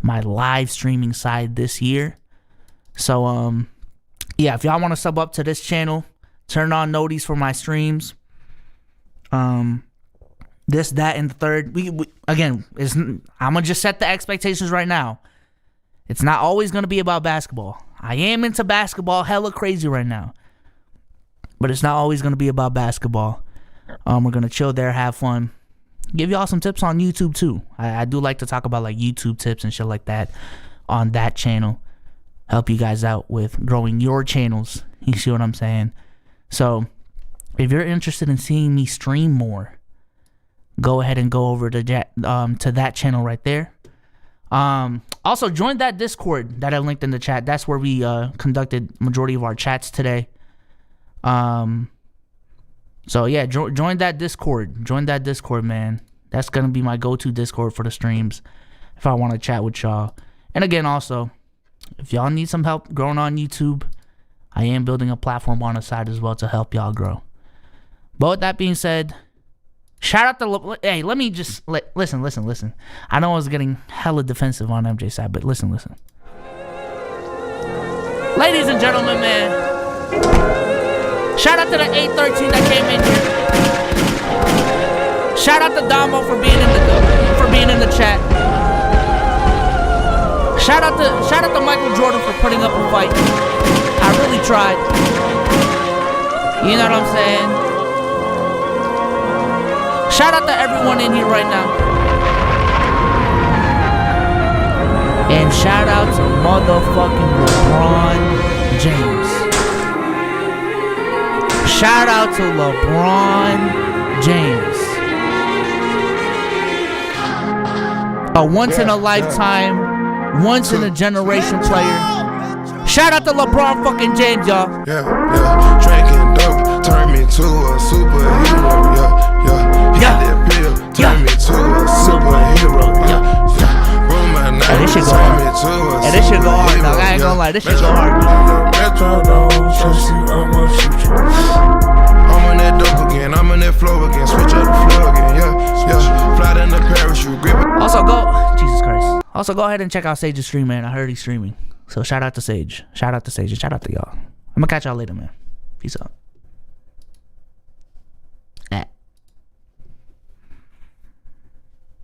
my live streaming side this year. So yeah, if y'all want to sub up to this channel, turn on noties for my streams. This, that, and the third. Again, I'm gonna just set the expectations right now. It's not always gonna be about basketball. I am into basketball, hella crazy right now, but it's not always gonna be about basketball. We're gonna chill there, have fun, give y'all some tips on YouTube too. I do like to talk about like YouTube tips and shit like that on that channel. Help you guys out with growing your channels. You see what I'm saying? So, if you're interested in seeing me stream more, go ahead and go over to that channel right there. Also, join that Discord that I linked in the chat. That's where we conducted majority of our chats today. So yeah, join that Discord. Join that Discord, man. That's gonna be my go-to Discord for the streams if I want to chat with y'all. And again, also, if y'all need some help growing on YouTube, I am building a platform on the side as well to help y'all grow. But with that being said, shout out to... Hey, let me just... Listen. I know I was getting hella defensive on MJ's side, but listen. Ladies and gentlemen, man. Shout out to the 813 that came in here. Shout out to Damo for being in the chat. Shout out to Michael Jordan for putting up a fight. I really tried. You know what I'm saying? Shout out to everyone in here right now. And shout out to motherfucking LeBron James. Shout out to LeBron James. A once in a lifetime, once in a generation player. Shout out to LeBron fucking James, y'all. Yeah. Drinking dope turned me to a superhero. Yeah. That pill turned me to a superhero. Yeah. Hey, this shit go hard. Hey, this shit go hard, dog. I ain't gonna lie. This shit go hard. I'm on that dope again. I'm on that flow again. Switch up the flow again. Yeah. Fly down the parachute. Grip it. Also, Jesus Christ. Also, go ahead and check out Sage's stream, man. I heard he's streaming. So shout out to Sage. Shout out to Sage. And shout out to y'all. I'm gonna catch y'all later, man. Peace out.